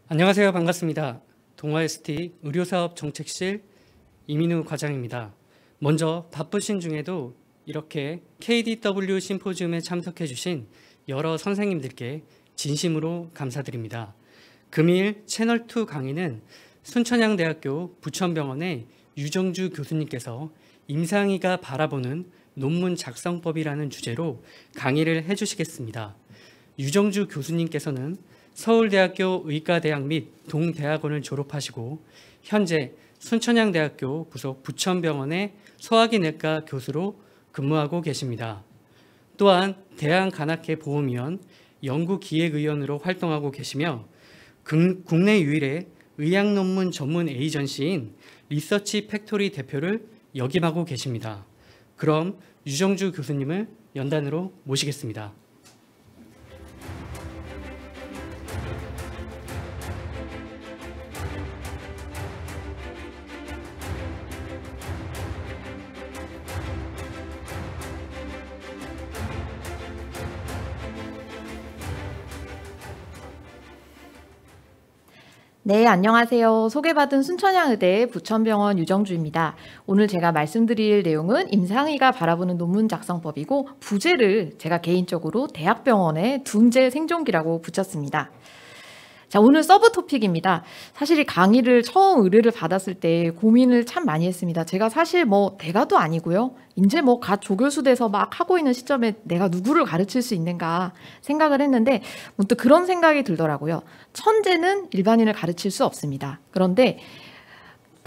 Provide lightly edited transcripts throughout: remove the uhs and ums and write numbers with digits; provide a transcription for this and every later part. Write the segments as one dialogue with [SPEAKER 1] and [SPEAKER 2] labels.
[SPEAKER 1] 안녕하세요. 반갑습니다. 동아ST 의료사업 정책실 이민우 과장입니다. 먼저 바쁘신 중에도 이렇게 KDW 심포지움에 참석해 주신 여러 선생님들께 진심으로 감사드립니다. 금일 채널2 강의는 순천향대학교 부천병원의 유정주 교수님께서 임상의가 바라보는 논문 작성법이라는 주제로 강의를 해주시겠습니다. 유정주 교수님께서는 서울대학교 의과대학 및 동대학원을 졸업하시고 현재 순천향대학교 부속 부천병원의 소화기내과 교수로 근무하고 계십니다. 또한 대한간악회 보험위원 연구기획위원으로 활동하고 계시며 국내 유일의 의학논문 전문 에이전시인 리서치 팩토리 대표를 역임하고 계십니다. 그럼 유정주 교수님을 연단으로 모시겠습니다.
[SPEAKER 2] 네, 안녕하세요. 소개받은 순천향의대 부천병원 유정주입니다. 오늘 제가 말씀드릴 내용은 임상의가 바라보는 논문 작성법이고 부제를 제가 개인적으로 대학병원의 둔제 생존기라고 붙였습니다. 자, 오늘 서브 토픽입니다. 사실 이 강의를 처음 의뢰를 받았을 때 고민을 참 많이 했습니다. 제가 사실 뭐 대가도 아니고요. 이제 뭐 갓 조교수 돼서 막 하고 있는 시점에 내가 누구를 가르칠 수 있는가 생각을 했는데 문득 그런 생각이 들더라고요. 천재는 일반인을 가르칠 수 없습니다. 그런데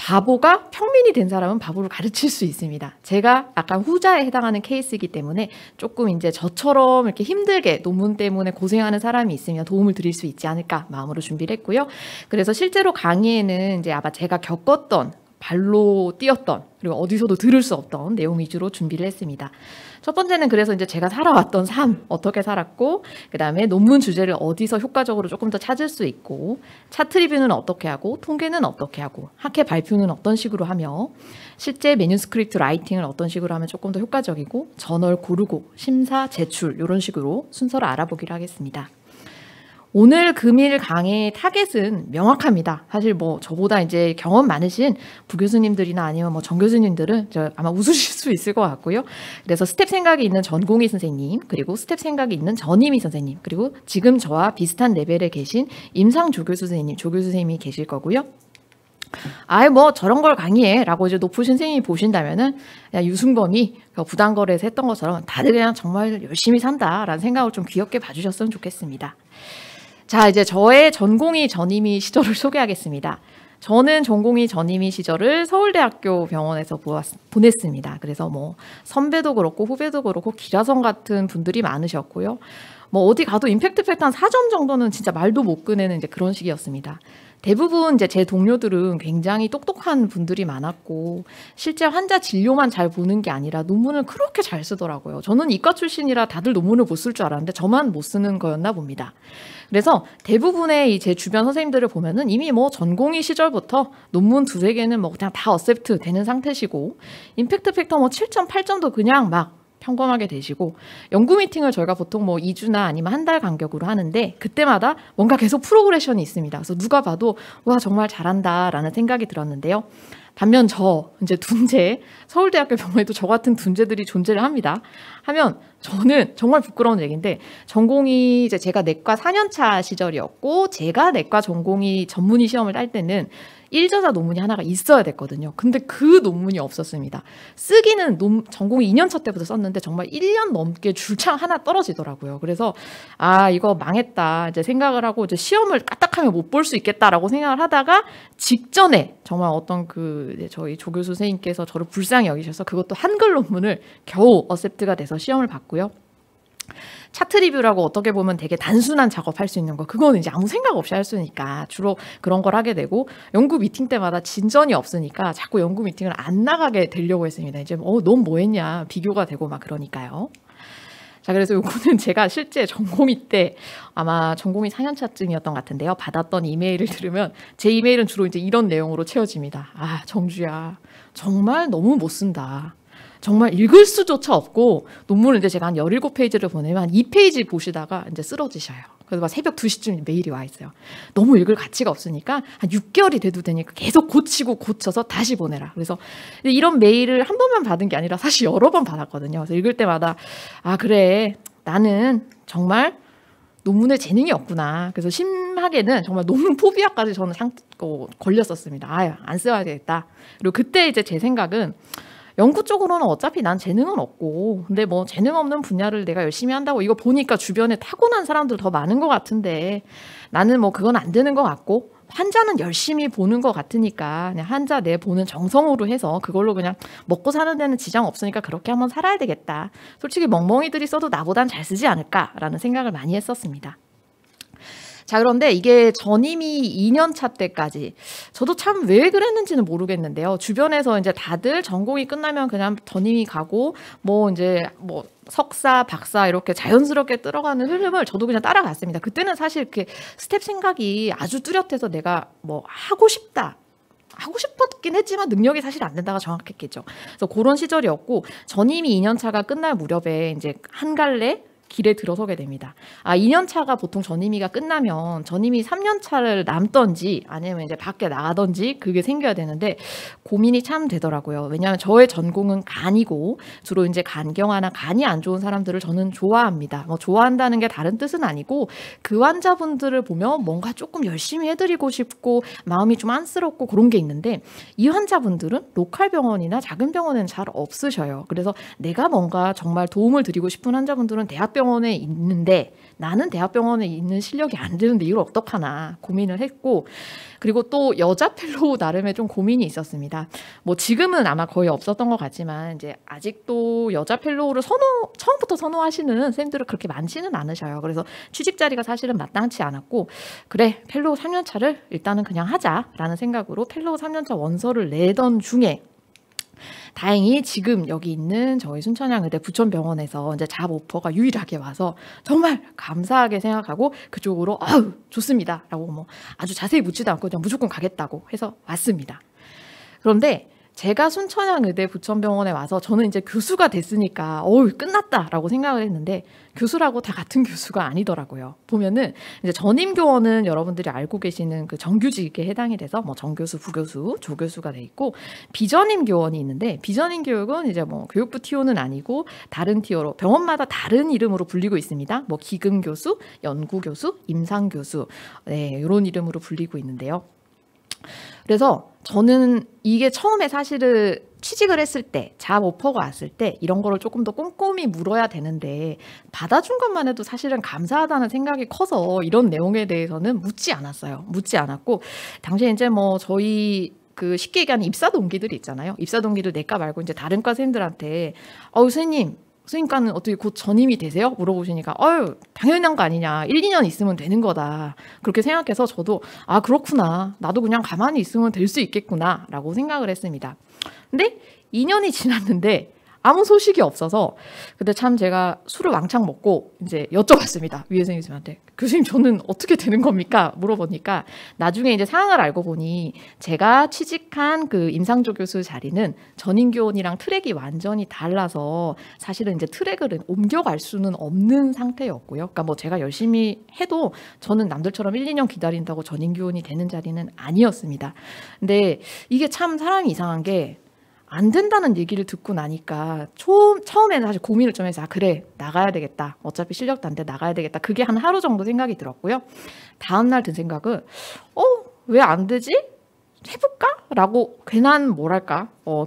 [SPEAKER 2] 바보가 평민이 된 사람은 바보를 가르칠 수 있습니다. 제가 약간 후자에 해당하는 케이스이기 때문에 조금 이제 저처럼 이렇게 힘들게 논문 때문에 고생하는 사람이 있으면 도움을 드릴 수 있지 않을까 마음으로 준비를 했고요. 그래서 실제로 강의에는 이제 아마 제가 겪었던 발로 뛰었던 그리고 어디서도 들을 수 없던 내용 위주로 준비를 했습니다. 첫 번째는 그래서 이제 제가 살아왔던 삶 어떻게 살았고 그다음에 논문 주제를 어디서 효과적으로 조금 더 찾을 수 있고 차트 리뷰는 어떻게 하고 통계는 어떻게 하고 학회 발표는 어떤 식으로 하며 실제 매뉴스크립트 라이팅을 어떤 식으로 하면 조금 더 효과적이고 저널 고르고 심사 제출 이런 식으로 순서를 알아보기로 하겠습니다. 오늘 금일 강의 타겟은 명확합니다. 사실 뭐 저보다 이제 경험 많으신 부교수님들이나 아니면 뭐 정교수님들은 아마 웃으실 수 있을 것 같고요. 그래서 스텝 생각이 있는 전공의 선생님, 그리고 스텝 생각이 있는 전임의 선생님, 그리고 지금 저와 비슷한 레벨에 계신 임상 조교수 선생님, 조교수 선생님이 계실 거고요. 아이 뭐 저런 걸 강의해 라고 이제 높으신 선생님이 보신다면은 그냥 유승범이 부당거래에서 했던 것처럼 다들 그냥 정말 열심히 산다라는 생각을 좀 귀엽게 봐주셨으면 좋겠습니다. 자, 이제 저의 전공의 전임의 시절을 소개하겠습니다. 저는 전공의 전임의 시절을 서울대학교 병원에서 보냈습니다. 그래서 뭐 선배도 그렇고 후배도 그렇고 기라성 같은 분들이 많으셨고요. 뭐 어디 가도 임팩트 팩트 한 4점 정도는 진짜 말도 못 꺼내는 이제 그런 식이었습니다. 대부분 이제 제 동료들은 굉장히 똑똑한 분들이 많았고 실제 환자 진료만 잘 보는 게 아니라 논문을 그렇게 잘 쓰더라고요. 저는 이과 출신이라 다들 논문을 못 쓸 줄 알았는데 저만 못 쓰는 거였나 봅니다. 그래서 대부분의 제 주변 선생님들을 보면은 이미 뭐 전공의 시절부터 논문 두세 개는 뭐 그냥 다 어셉트 되는 상태시고 임팩트 팩터 뭐 7점, 8점도 그냥 막 평범하게 되시고 연구 미팅을 저희가 보통 뭐 2주나 아니면 한 달 간격으로 하는데 그때마다 뭔가 계속 프로그레션이 있습니다. 그래서 누가 봐도 와 정말 잘한다라는 생각이 들었는데요. 반면 저 이제 둔제 서울대학교 병원에도 저 같은 둔제들이 존재를 합니다. 하면 저는 정말 부끄러운 얘기인데 전공이 이제 제가 내과 4년차 시절이었고 제가 내과 전공의 전문의 시험을 딸 때는 1저자 논문이 하나가 있어야 됐거든요. 근데 그 논문이 없었습니다. 쓰기는 전공이 2년차 때부터 썼는데 정말 1년 넘게 줄창 하나 떨어지더라고요. 그래서 아 이거 망했다 이제 생각을 하고 이제 시험을 까딱하면 못 볼 수 있겠다라고 생각을 하다가 직전에 정말 어떤 저희 조교수 선생님께서 저를 불쌍히 여기셔서 그것도 한글 논문을 겨우 어셉트가 돼서 시험을 봤고요. 차트 리뷰라고 어떻게 보면 되게 단순한 작업할 수 있는 거 그거는 이제 아무 생각 없이 할 수 있으니까 주로 그런 걸 하게 되고 연구 미팅 때마다 진전이 없으니까 자꾸 연구 미팅을 안 나가게 되려고 했습니다. 이제 넌 뭐 했냐 비교가 되고 막 그러니까요. 자, 그래서 요거는 제가 실제 전공의 때 아마 전공의 4년차쯤이었던 것 같은데요. 받았던 이메일을 들으면 제 이메일은 주로 이제 이런 내용으로 채워집니다. 아, 정주야 정말 너무 못 쓴다. 정말 읽을 수조차 없고 논문을 이제 제가 한 17페이지를 보내면 한 2페이지 보시다가 이제 쓰러지셔요. 그래서 막 새벽 2시쯤 메일이 와 있어요. 너무 읽을 가치가 없으니까 한 6개월이 돼도 되니까 계속 고치고 고쳐서 다시 보내라. 그래서 이런 메일을 한 번만 받은 게 아니라 사실 여러 번 받았거든요. 그래서 읽을 때마다 아 그래 나는 정말 논문에 재능이 없구나. 그래서 심하게는 정말 논문 포비아까지 저는 걸렸었습니다. 아유 안 써야 되겠다. 그리고 그때 이제 제 생각은 연구 쪽으로는 어차피 난 재능은 없고 근데 뭐 재능 없는 분야를 내가 열심히 한다고 이거 보니까 주변에 타고난 사람들 더 많은 것 같은데 나는 뭐 그건 안 되는 것 같고 환자는 열심히 보는 것 같으니까 그냥 환자 내 보는 정성으로 해서 그걸로 그냥 먹고 사는 데는 지장 없으니까 그렇게 한번 살아야 되겠다. 솔직히 멍멍이들이 써도 나보단 잘 쓰지 않을까라는 생각을 많이 했었습니다. 자 그런데 이게 전임이 2년차 때까지 저도 참 왜 그랬는지는 모르겠는데요. 주변에서 이제 다들 전공이 끝나면 그냥 전임이 가고 뭐 이제 뭐 석사, 박사 이렇게 자연스럽게 들어가는 흐름을 저도 그냥 따라갔습니다. 그때는 사실 이렇게 스텝 생각이 아주 뚜렷해서 내가 뭐 하고 싶었긴 했지만 능력이 사실 안 된다가 정확했겠죠. 그래서 그런 시절이었고 전임이 2년차가 끝날 무렵에 이제 한 갈래 길에 들어서게 됩니다. 2년 차가 보통 전임이가 끝나면 전임이 3년 차를 남던지 아니면 이제 밖에 나가던지 그게 생겨야 되는데 고민이 참 되더라고요. 왜냐하면 저의 전공은 간이고 주로 이제 간경화나 간이 안 좋은 사람들을 저는 좋아합니다. 뭐 좋아한다는 게 다른 뜻은 아니고 그 환자분들을 보면 뭔가 조금 열심히 해드리고 싶고 마음이 좀 안쓰럽고 그런 게 있는데 이 환자분들은 로컬 병원이나 작은 병원에는 잘 없으셔요. 그래서 내가 뭔가 정말 도움을 드리고 싶은 환자분들은 대학병원에 있는데 나는 대학병원에 있는 실력이 안 되는데 이걸 어떡하나 고민을 했고 그리고 또 여자 펠로우 나름의 좀 고민이 있었습니다. 뭐 지금은 아마 거의 없었던 것 같지만 이제 아직도 여자 펠로우를 처음부터 선호하시는 쌤들은 그렇게 많지는 않으셔요. 그래서 취직 자리가 사실은 마땅치 않았고 그래 펠로우 3년 차를 일단은 그냥 하자라는 생각으로 펠로우 3년 차 원서를 내던 중에 다행히 지금 여기 있는 저희 순천향의대 부천병원에서 이제 잡 오퍼가 유일하게 와서 정말 감사하게 생각하고 그쪽으로 아우 좋습니다라고 뭐 아주 자세히 묻지도 않고 그냥 무조건 가겠다고 해서 왔습니다. 그런데 제가 순천향의대 부천병원에 와서 저는 이제 교수가 됐으니까 끝났다라고 생각을 했는데 교수라고 다 같은 교수가 아니더라고요. 보면은 이제 전임 교원은 여러분들이 알고 계시는 그 정규직에 해당이 돼서 뭐 정교수, 부교수, 조교수가 돼 있고 비전임 교원이 있는데 비전임 교육은 이제 뭐 교육부 티오는 아니고 다른 티오로 병원마다 다른 이름으로 불리고 있습니다. 뭐 기금 교수, 연구 교수, 임상 교수 이런 이름으로 불리고 있는데요. 그래서 저는 이게 처음에 사실은 취직을 했을 때 잡 오퍼가 왔을 때 이런 거를 조금 더 꼼꼼히 물어야 되는데 받아준 것만 해도 사실은 감사하다는 생각이 커서 이런 내용에 대해서는 묻지 않았어요. 묻지 않았고 당시에 이제 뭐 저희 그 쉽게 얘기하는 입사 동기들이 있잖아요. 입사 동기들 내과 말고 이제 다른 과 선생님들한테 선생님과는 어떻게 곧 전임이 되세요? 물어보시니까 당연한 거 아니냐. 1, 2년 있으면 되는 거다. 그렇게 생각해서 저도 그렇구나. 나도 그냥 가만히 있으면 될 수 있겠구나 라고 생각을 했습니다. 근데 2년이 지났는데 아무 소식이 없어서 근데 참 제가 술을 왕창 먹고 이제 여쭤봤습니다. 위에 선생님한테. 교수님 저는 어떻게 되는 겁니까? 물어보니까 나중에 이제 상황을 알고 보니 제가 취직한 그 임상조 교수 자리는 전임 교원이랑 트랙이 완전히 달라서 사실은 이제 트랙을 옮겨갈 수는 없는 상태였고요. 그러니까 뭐 제가 열심히 해도 저는 남들처럼 1, 2년 기다린다고 전임 교원이 되는 자리는 아니었습니다. 근데 이게 참 사람이 이상한 게 안 된다는 얘기를 듣고 나니까 처음에는 사실 고민을 좀 해서 그래 나가야 되겠다. 어차피 실력도 안 돼 나가야 되겠다. 그게 한 하루 정도 생각이 들었고요. 다음날 든 생각은 왜 안 되지? 해볼까? 라고 괜한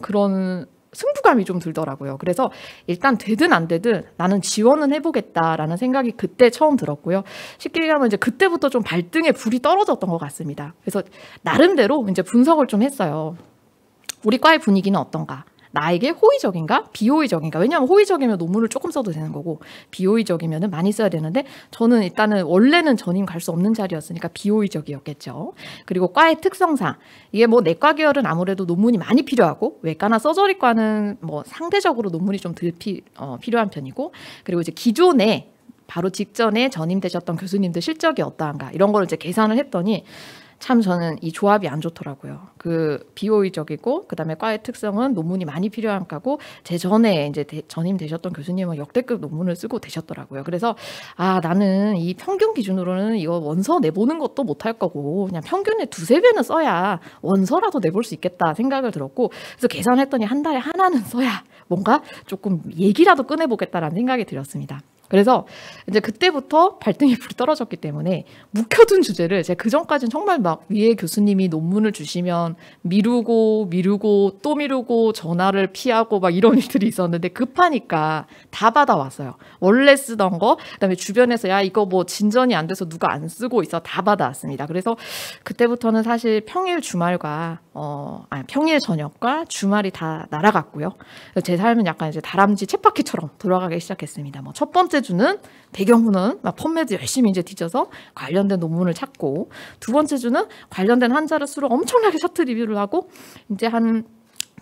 [SPEAKER 2] 그런 승부감이 좀 들더라고요. 그래서 일단 되든 안 되든 나는 지원은 해보겠다라는 생각이 그때 처음 들었고요. 쉽게 얘기하면 이제 그때부터 좀 발등에 불이 떨어졌던 것 같습니다. 그래서 나름대로 이제 분석을 좀 했어요. 우리 과의 분위기는 어떤가? 나에게 호의적인가? 비호의적인가? 왜냐하면 호의적이면 논문을 조금 써도 되는 거고 비호의적이면 많이 써야 되는데 저는 일단은 원래는 전임 갈 수 없는 자리였으니까 비호의적이었겠죠. 그리고 과의 특성상 이게 뭐 내과 계열은 아무래도 논문이 많이 필요하고 외과나 서저리과는 뭐 상대적으로 논문이 좀 덜 필요한 편이고 그리고 이제 기존에 바로 직전에 전임되셨던 교수님들 실적이 어떠한가 이런 걸 이제 계산을 했더니 참 저는 이 조합이 안 좋더라고요. 그 비호의적이고 그다음에 과의 특성은 논문이 많이 필요한 과고 제 전에 이제 전임 되셨던 교수님은 역대급 논문을 쓰고 되셨더라고요. 그래서 나는 이 평균 기준으로는 이거 원서 내보는 것도 못할 거고 그냥 평균의 2-3배는 써야 원서라도 내볼 수 있겠다 생각을 들었고 그래서 계산했더니 한 달에 하나는 써야 뭔가 조금 얘기라도 꺼내보겠다라는 생각이 들었습니다. 그래서 이제 그때부터 발등에 불이 떨어졌기 때문에 묵혀둔 주제를 제가 그전까지는 정말 막 위에 교수님이 논문을 주시면 미루고 또 미루고 전화를 피하고 막 이런 일들이 있었는데 급하니까 다 받아왔어요. 원래 쓰던 거 그다음에 주변에서 야 이거 뭐 진전이 안 돼서 누가 안 쓰고 있어 다 받아왔습니다. 그래서 그때부터는 사실 평일 주말과 평일 저녁과 주말이 다 날아갔고요. 제 삶은 약간 이제 다람쥐 쳇바퀴처럼 돌아가기 시작했습니다. 뭐 첫 번째 주는 배경부는 막 펌메드 열심히 이제 뒤져서 관련된 논문을 찾고 두 번째 주는 관련된 환자를 수로 엄청나게 셔틀 리뷰를 하고 이제 한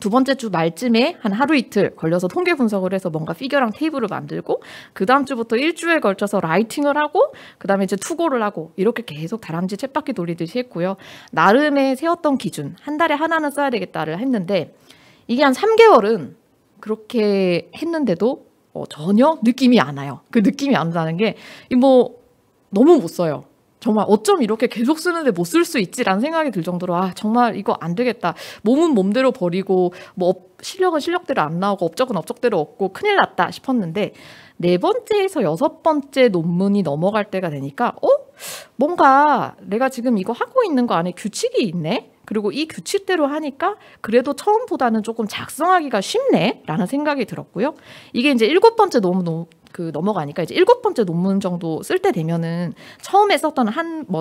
[SPEAKER 2] 두 번째 주 말쯤에 한 하루 이틀 걸려서 통계 분석을 해서 뭔가 피겨랑 테이블을 만들고 그 다음 주부터 일주에 걸쳐서 라이팅을 하고 그 다음에 이제 투고를 하고 이렇게 계속 다람쥐 쳇바퀴 돌리듯이 했고요. 나름의 세웠던 기준 한 달에 하나는 써야 되겠다를 했는데 이게 한 3개월은 그렇게 했는데도 전혀 느낌이 안 와요. 그 느낌이 안 나는 게 뭐 너무 못 써요. 정말 어쩜 이렇게 계속 쓰는데 못 쓸 수 있지라는 생각이 들 정도로 정말 이거 안 되겠다. 몸은 몸대로 버리고 뭐 실력은 실력대로 안 나오고 업적은 업적대로 없고 큰일 났다 싶었는데 4번째에서 6번째 논문이 넘어갈 때가 되니까 뭔가 내가 지금 이거 하고 있는 거 안에 규칙이 있네? 그리고 이 규칙대로 하니까 그래도 처음보다는 조금 작성하기가 쉽네? 라는 생각이 들었고요. 이게 이제 7번째 논문 넘어가니까 이제 7번째 논문 정도 쓸 때 되면은 처음에 썼던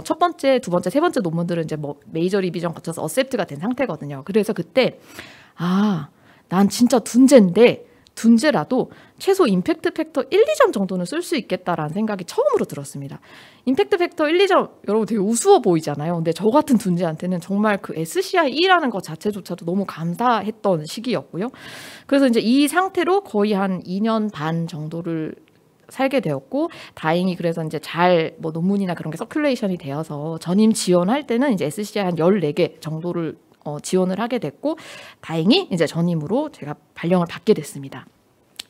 [SPEAKER 2] 첫 번째, 두 번째, 세 번째 논문들은 이제 뭐 메이저 리비전 거쳐서 어셉트가 된 상태거든요. 그래서 그때 난 진짜 둔재라도 최소 임팩트 팩터 1, 2점 정도는 쓸 수 있겠다라는 생각이 처음으로 들었습니다. 임팩트 팩터 1, 2점 여러분 되게 우스워 보이잖아요. 근데 저 같은 둔재한테는 정말 그 SCIE라는 것 자체조차도 너무 감사했던 시기였고요. 그래서 이제 이 상태로 거의 한 2년 반 정도를 살게 되었고 다행히 그래서 이제 잘 뭐 논문이나 그런 게 서큘레이션이 되어서 전임 지원할 때는 이제 SCI 한 14개 정도를 지원을 하게 됐고 다행히 이제 전임으로 제가 발령을 받게 됐습니다.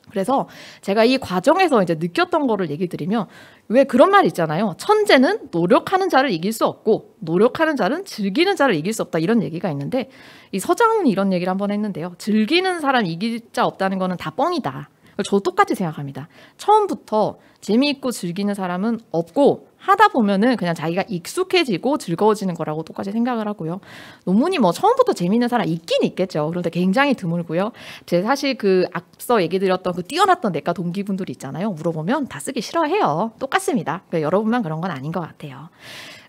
[SPEAKER 2] 그래서 제가 이 과정에서 이제 느꼈던 거를 얘기 드리면 왜 그런 말 있잖아요. 천재는 노력하는 자를 이길 수 없고 노력하는 자는 즐기는 자를 이길 수 없다 이런 얘기가 있는데 이 서장훈이 이런 얘기를 한번 했는데요. 즐기는 사람 이길 자 없다는 거는 다 뻥이다. 저도 똑같이 생각합니다. 처음부터 재미있고 즐기는 사람은 없고 하다 보면은 그냥 자기가 익숙해지고 즐거워지는 거라고 똑같이 생각을 하고요. 논문이 뭐 처음부터 재미있는 사람 있긴 있겠죠. 그런데 굉장히 드물고요. 제가 사실 그 앞서 얘기 드렸던 그 뛰어났던 내과 동기분들이 있잖아요. 물어보면 다 쓰기 싫어해요. 똑같습니다. 그러니까 여러분만 그런 건 아닌 것 같아요.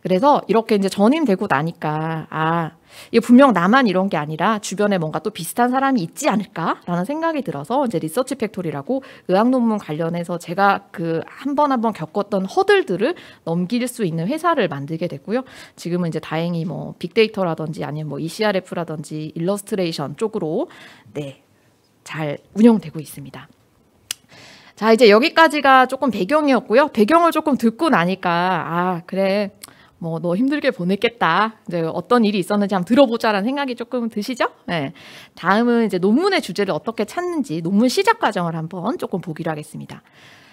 [SPEAKER 2] 그래서 이렇게 이제 전임되고 나니까 이게 분명 나만 이런 게 아니라 주변에 뭔가 또 비슷한 사람이 있지 않을까라는 생각이 들어서 이제 리서치 팩토리라고 의학 논문 관련해서 제가 그 한 번 겪었던 허들들을 넘길 수 있는 회사를 만들게 됐고요. 지금은 이제 다행히 뭐 빅데이터라든지 아니면 뭐 ECRF라든지 일러스트레이션 쪽으로 잘 운영되고 있습니다. 자, 이제 여기까지가 조금 배경이었고요. 배경을 조금 듣고 나니까 그래. 뭐 너 힘들게 보냈겠다. 이제 어떤 일이 있었는지 한번 들어보자라는 생각이 조금 드시죠? 네. 다음은 이제 논문의 주제를 어떻게 찾는지 논문 시작 과정을 한번 조금 보기로 하겠습니다.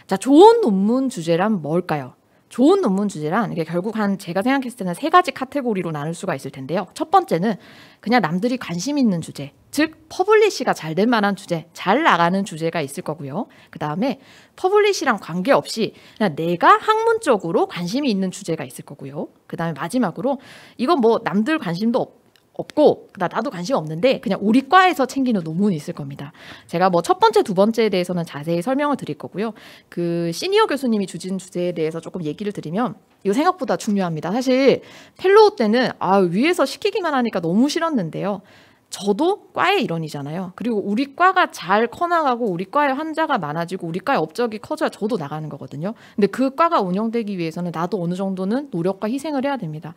[SPEAKER 2] 자, 좋은 논문 주제란 뭘까요? 좋은 논문 주제란 이게 결국 제가 생각했을 때는 3가지 카테고리로 나눌 수가 있을 텐데요. 첫 번째는 그냥 남들이 관심 있는 주제, 즉 퍼블리시가 잘 될 만한 주제, 잘 나가는 주제가 있을 거고요. 그 다음에 퍼블리시랑 관계없이 그냥 내가 학문적으로 관심이 있는 주제가 있을 거고요. 그 다음에 마지막으로 이건 뭐 남들 관심도 없고 나도 관심 없는데 그냥 우리 과에서 챙기는 논문이 있을 겁니다. 제가 뭐 첫 번째, 두 번째에 대해서는 자세히 설명을 드릴 거고요. 그 시니어 교수님이 주신 주제에 대해서 조금 얘기를 드리면 이거 생각보다 중요합니다. 사실 펠로우 때는 위에서 시키기만 하니까 너무 싫었는데요. 저도 과의 일원이잖아요. 그리고 우리 과가 잘 커나가고 우리 과의 환자가 많아지고 우리 과의 업적이 커져야 저도 나가는 거거든요. 근데 그 과가 운영되기 위해서는 나도 어느 정도는 노력과 희생을 해야 됩니다.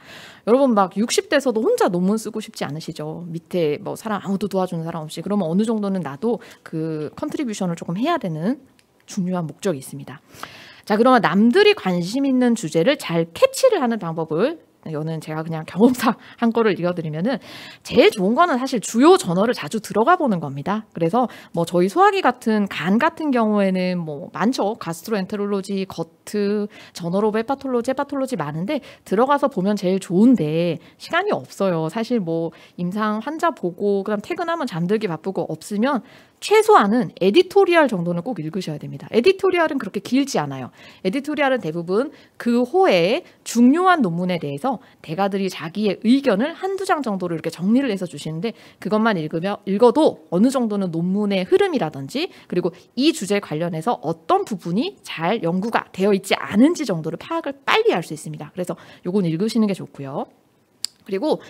[SPEAKER 2] 여러분 막 60대에서도 혼자 논문 쓰고 싶지 않으시죠? 밑에 뭐 사람 아무도 도와주는 사람 없이. 그러면 어느 정도는 나도 그 컨트리뷰션을 조금 해야 되는 중요한 목적이 있습니다. 자, 그러면 남들이 관심 있는 주제를 잘 캐치를 하는 방법을 이거는 제가 그냥 경험상 한 거를 읽어드리면은 제일 좋은 거는 사실 주요 저널을 자주 들어가 보는 겁니다. 그래서 뭐 저희 소화기 같은 간 같은 경우에는 뭐 많죠. 가스트로엔테롤로지, 거트, 저널 오브 헤파톨로지 많은데 들어가서 보면 제일 좋은데 시간이 없어요. 사실 뭐 임상 환자 보고 그다음 퇴근하면 잠들기 바쁘고 없으면 최소한은 에디토리얼 정도는 꼭 읽으셔야 됩니다. 에디토리얼은 그렇게 길지 않아요. 에디토리얼은 대부분 그 호의 중요한 논문에 대해서 대가들이 자기의 의견을 한두 장 정도를 이렇게 정리를 해서 주시는데 그것만 읽어도 어느 정도는 논문의 흐름이라든지 그리고 이 주제 관련해서 어떤 부분이 잘 연구가 되어 있지 않은지 정도를 파악을 빨리 할 수 있습니다. 그래서 요건 읽으시는 게 좋고요. 그리고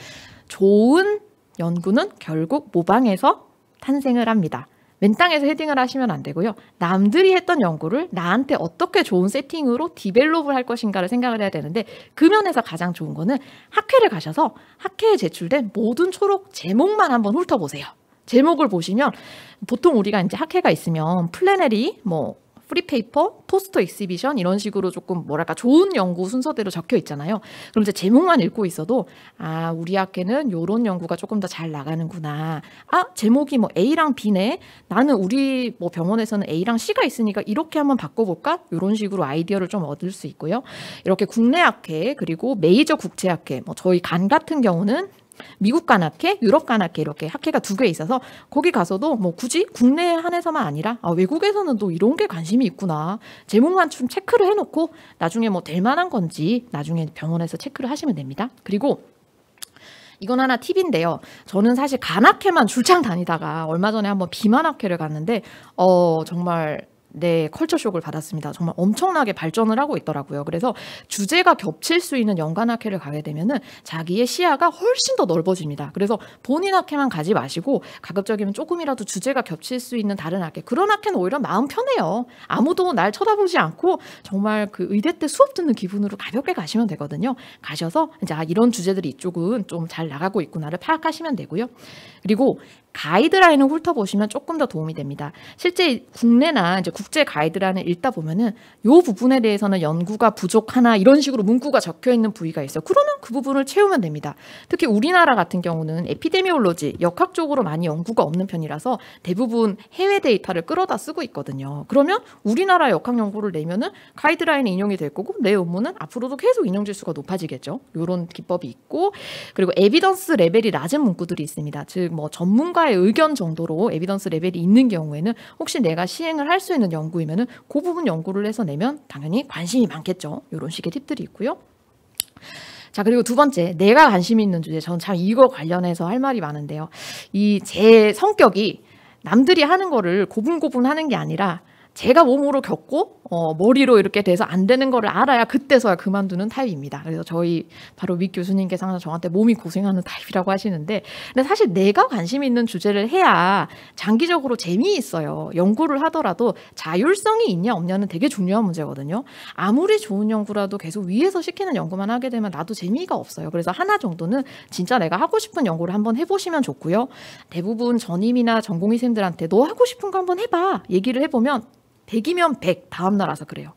[SPEAKER 2] 좋은 연구는 결국 모방에서 탄생을 합니다. 맨 땅에서 헤딩을 하시면 안 되고요. 남들이 했던 연구를 나한테 어떻게 좋은 세팅으로 디벨롭을 할 것인가를 생각을 해야 되는데 그 면에서 가장 좋은 거는 학회를 가셔서 학회에 제출된 모든 초록 제목만 한번 훑어보세요. 제목을 보시면 보통 우리가 이제 학회가 있으면 플래너리, 뭐 프리페이퍼, 포스터 익시비션 이런 식으로 조금 뭐랄까 좋은 연구 순서대로 적혀 있잖아요. 그럼 이제 제목만 읽고 있어도 아 우리 학회는 이런 연구가 조금 더 잘 나가는구나. 아 제목이 뭐 A랑 B네. 나는 우리 뭐 병원에서는 A랑 C가 있으니까 이렇게 한번 바꿔볼까? 이런 식으로 아이디어를 좀 얻을 수 있고요. 이렇게 국내 학회 그리고 메이저 국제 학회 뭐 저희 간 같은 경우는 미국 간 학회, 유럽 간 학회 이렇게 학회가 2개 있어서 거기 가서도 뭐 굳이 국내에 한해서만 아니라 외국에서는 또 이런 게 관심이 있구나. 제목만 좀 체크를 해놓고 나중에 뭐 될 만한 건지 나중에 병원에서 체크를 하시면 됩니다. 그리고 이건 하나 팁인데요. 저는 사실 간학회만 줄창 다니다가 얼마 전에 한번 비만학회를 갔는데 정말 네, 컬처쇼크를 받았습니다. 정말 엄청나게 발전을 하고 있더라고요. 그래서 주제가 겹칠 수 있는 연간학회를 가게 되면은 자기의 시야가 훨씬 더 넓어집니다. 그래서 본인 학회만 가지 마시고 가급적이면 조금이라도 주제가 겹칠 수 있는 다른 학회, 그런 학회는 오히려 마음 편해요. 아무도 날 쳐다보지 않고 정말 그 의대 때 수업 듣는 기분으로 가볍게 가시면 되거든요. 가셔서 이제 이런 주제들이 이쪽은 좀 잘 나가고 있구나를 파악하시면 되고요. 그리고 가이드라인을 훑어보시면 조금 더 도움이 됩니다. 실제 국내나 이제 국제 가이드라인을 읽다 보면은 이 부분에 대해서는 연구가 부족하나 이런 식으로 문구가 적혀 있는 부위가 있어요. 그러면 그 부분을 채우면 됩니다. 특히 우리나라 같은 경우는 에피데미올로지, 역학적으로 많이 연구가 없는 편이라서 대부분 해외 데이터를 끌어다 쓰고 있거든요. 그러면 우리나라 역학 연구를 내면은 가이드라인에 인용이 될 거고 내 논문은 앞으로도 계속 인용 지수가 높아지겠죠. 이런 기법이 있고 그리고 에비던스 레벨이 낮은 문구들이 있습니다. 즉 뭐 전문가의 의견 정도로 에비던스 레벨이 있는 경우에는 혹시 내가 시행을 할 수 있는 연구이면은 그 부분 연구를 해서 내면 당연히 관심이 많겠죠. 이런 식의 팁들이 있고요. 자, 그리고 두 번째, 내가 관심이 있는 주제. 저는 참 이거 관련해서 할 말이 많은데요. 이 제 성격이 남들이 하는 거를 고분고분 하는 게 아니라 제가 몸으로 겪고 머리로 이렇게 돼서 안 되는 거를 알아야 그때서야 그만두는 타입입니다. 그래서 저희 바로 윗 교수님께서 항상 저한테 몸이 고생하는 타입이라고 하시는데 근데 사실 내가 관심 있는 주제를 해야 장기적으로 재미있어요. 연구를 하더라도 자율성이 있냐 없냐는 되게 중요한 문제거든요. 아무리 좋은 연구라도 계속 위에서 시키는 연구만 하게 되면 나도 재미가 없어요. 그래서 하나 정도는 진짜 내가 하고 싶은 연구를 한번 해보시면 좋고요. 대부분 전임이나 전공의생들한테 너 하고 싶은 거 한번 해봐 얘기를 해보면 100이면 100 다음날 와서 그래요.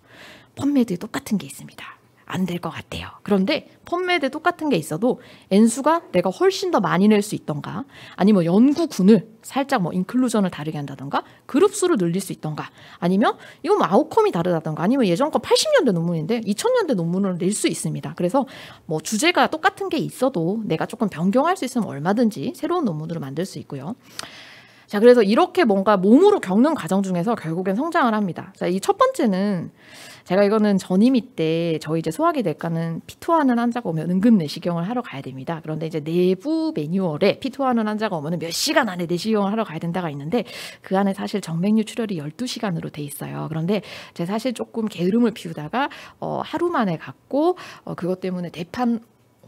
[SPEAKER 2] 펌메드에 똑같은 게 있습니다. 안 될 것 같아요. 그런데 펌메드에 똑같은 게 있어도 N수가 내가 훨씬 더 많이 낼 수 있던가 아니면 연구군을 살짝 뭐 인클루전을 다르게 한다던가 그룹 수를 늘릴 수 있던가 아니면 이건 뭐 아웃컴이 다르다던가 아니면 예전 거 80년대 논문인데 2000년대 논문을 낼 수 있습니다. 그래서 뭐 주제가 똑같은 게 있어도 내가 조금 변경할 수 있으면 얼마든지 새로운 논문으로 만들 수 있고요. 자, 그래서 이렇게 뭔가 몸으로 겪는 과정 중에서 결국엔 성장을 합니다. 자, 이 첫 번째는 제가 이거는 전임의 때 저희 이제 소화기 내과는 피토하는 환자가 오면 응급 내시경을 하러 가야 됩니다. 그런데 이제 내부 매뉴얼에 피토하는 환자가 오면 몇 시간 안에 내시경을 하러 가야 된다가 있는데 그 안에 사실 정맥류 출혈이 12시간으로 돼 있어요. 그런데 제가 사실 조금 게으름을 피우다가 하루 만에 갔고 그것 때문에 대판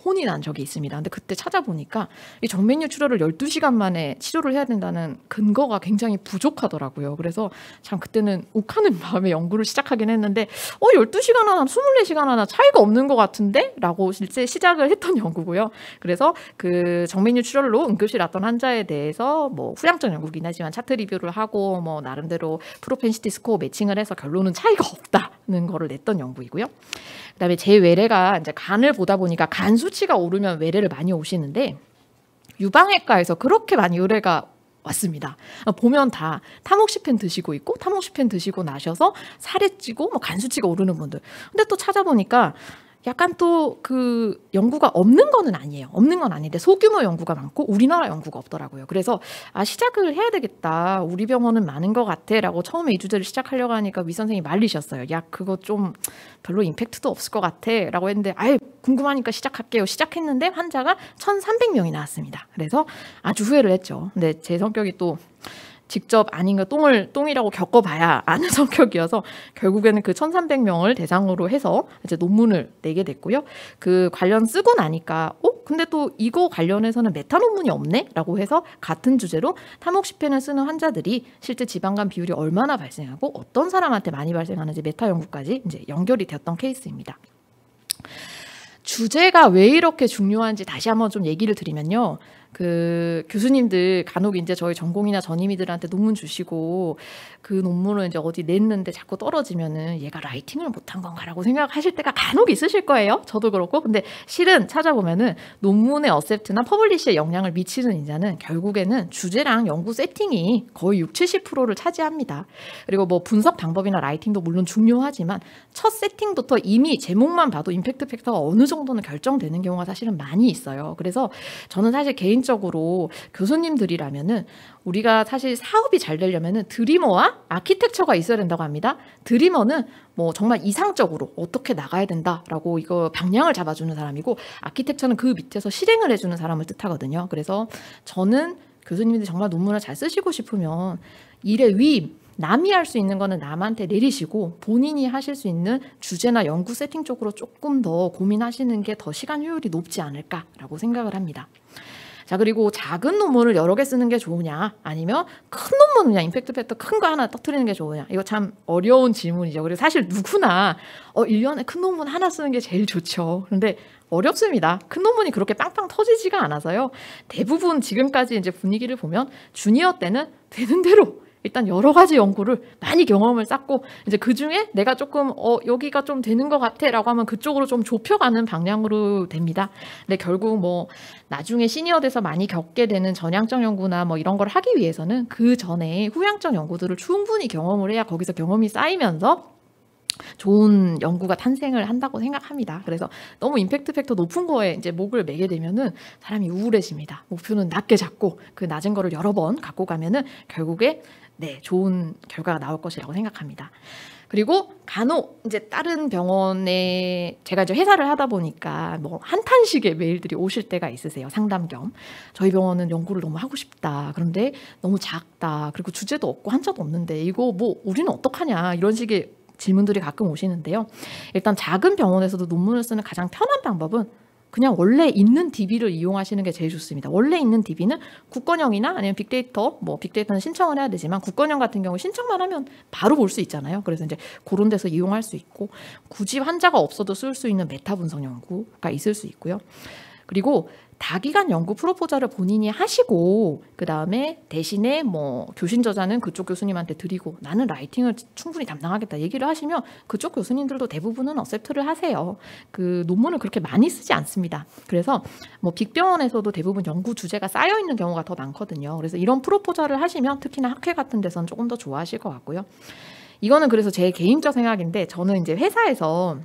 [SPEAKER 2] 혼이 난 적이 있습니다. 근데 그때 찾아보니까 이 정맥류 출혈을 12시간 만에 치료를 해야 된다는 근거가 굉장히 부족하더라고요. 그래서 참 그때는 욱하는 마음에 연구를 시작하긴 했는데 12시간 하나 24시간 하나 차이가 없는 것 같은데? 라고 실제 시작을 했던 연구고요. 그래서 그 정맥류 출혈로 응급실 왔던 환자에 대해서 뭐 후량적 연구긴 하지만 차트 리뷰를 하고 뭐 나름대로 프로펜시티 스코어 매칭을 해서 결론은 차이가 없다는 거를 냈던 연구이고요. 그다음에 제 외래가 이제 간을 보다 보니까 간 수치가 오르면 외래를 많이 오시는데 유방외과에서 그렇게 많이 의뢰가 왔습니다. 보면 다 타모xifen 드시고 있고 타모xifen 드시고 나셔서 살이 찌고 뭐 간 수치가 오르는 분들. 근데 또 찾아보니까 약간 또 그 연구가 없는 거는 아니에요. 없는 건 아닌데 소규모 연구가 많고 우리나라 연구가 없더라고요. 그래서 시작을 해야 되겠다. 우리 병원은 많은 것 같아 라고 처음에 이 주제를 시작하려고 하니까 위 선생님이 말리셨어요. 야 그거 좀 별로 임팩트도 없을 것 같아 라고 했는데 아예 궁금하니까 시작할게요. 시작했는데 환자가 1,300명이 나왔습니다. 그래서 아주 후회를 했죠. 근데 제 성격이 또 직접 아닌 거 똥이라고 겪어봐야 아는 성격이어서 결국에는 그 1,300명을 대상으로 해서 이제 논문을 내게 됐고요. 그 관련 쓰고 나니까 근데 또 이거 관련해서는 메타 논문이 없네? 라고 해서 같은 주제로 타모xi펜을 쓰는 환자들이 실제 지방간 비율이 얼마나 발생하고 어떤 사람한테 많이 발생하는지 메타 연구까지 이제 연결이 되었던 케이스입니다. 주제가 왜 이렇게 중요한지 다시 한번 좀 얘기를 드리면요. 그 교수님들 간혹 이제 저희 전공이나 전임의들한테 논문 주시고 그 논문을 이제 어디 냈는데 자꾸 떨어지면은 얘가 라이팅을 못한 건가라고 생각하실 때가 간혹 있으실 거예요. 저도 그렇고. 근데 실은 찾아보면은 논문의 어셉트나 퍼블리시에 영향을 미치는 인자는 결국에는 주제랑 연구 세팅이 거의 60-70%를 차지합니다. 그리고 뭐 분석 방법이나 라이팅도 물론 중요하지만 첫 세팅부터 이미 제목만 봐도 임팩트 팩터가 어느 정도는 결정되는 경우가 사실은 많이 있어요. 그래서 저는 사실 개인적으로 교수님들이라면은 우리가 사실 사업이 잘 되려면은 드리머와 아키텍처가 있어야 된다고 합니다. 드리머는 뭐 정말 이상적으로 어떻게 나가야 된다라고 이거 방향을 잡아주는 사람이고 아키텍처는 그 밑에서 실행을 해주는 사람을 뜻하거든요. 그래서 저는 교수님들이 정말 논문을 잘 쓰시고 싶으면 일의 위임, 남이 할 수 있는 거는 남한테 내리시고 본인이 하실 수 있는 주제나 연구 세팅 쪽으로 조금 더 고민하시는 게 더 시간 효율이 높지 않을까라고 생각을 합니다. 자, 그리고 작은 논문을 여러 개 쓰는 게 좋으냐 아니면 큰 논문 그냥 임팩트 팩터 큰 거 하나 터뜨리는 게 좋으냐, 이거 참 어려운 질문이죠. 그래서 사실 누구나 1년에 큰 논문 하나 쓰는 게 제일 좋죠. 그런데 어렵습니다. 큰 논문이 그렇게 빵빵 터지지가 않아서요. 대부분 지금까지 이제 분위기를 보면 주니어 때는 되는 대로 일단 여러 가지 연구를 많이 경험을 쌓고 이제 그 중에 내가 조금 여기가 좀 되는 것 같아라고 하면 그쪽으로 좀 좁혀가는 방향으로 됩니다. 근데 결국 뭐 나중에 시니어 돼서 많이 겪게 되는 전향적 연구나 뭐 이런 걸 하기 위해서는 그 전에 후향적 연구들을 충분히 경험을 해야 거기서 경험이 쌓이면서 좋은 연구가 탄생을 한다고 생각합니다. 그래서 너무 임팩트 팩터 높은 거에 이제 목을 매게 되면은 사람이 우울해집니다. 목표는 낮게 잡고 그 낮은 거를 여러 번 갖고 가면은 결국에 좋은 결과가 나올 것이라고 생각합니다. 그리고 간혹 이제 다른 병원에 제가 이제 회사를 하다 보니까 뭐 한탄식의 메일들이 오실 때가 있으세요. 상담 겸. 저희 병원은 연구를 너무 하고 싶다. 그런데 너무 작다. 그리고 주제도 없고 한자도 없는데 이거 뭐 우리는 어떡하냐. 이런 식의 질문들이 가끔 오시는데요. 일단 작은 병원에서도 논문을 쓰는 가장 편한 방법은 그냥 원래 있는 DB를 이용하시는 게 제일 좋습니다. 원래 있는 DB는 국건형이나 아니면 빅데이터, 뭐 빅데이터는 신청을 해야 되지만 국건형 같은 경우 신청만 하면 바로 볼 수 있잖아요. 그래서 이제 그런 데서 이용할 수 있고 굳이 환자가 없어도 쓸 수 있는 메타 분석 연구가 있을 수 있고요. 그리고 다기간 연구 프로포저를 본인이 하시고 그 다음에 대신에 뭐 교신 저자는 그쪽 교수님한테 드리고 나는 라이팅을 충분히 담당하겠다 얘기를 하시면 그쪽 교수님들도 대부분은 어셉트를 하세요. 그 논문을 그렇게 많이 쓰지 않습니다. 그래서 뭐 빅병원에서도 대부분 연구 주제가 쌓여 있는 경우가 더 많거든요. 그래서 이런 프로포저를 하시면 특히나 학회 같은 데서는 조금 더 좋아하실 것 같고요. 이거는 그래서 제 개인적 생각인데 저는 이제 회사에서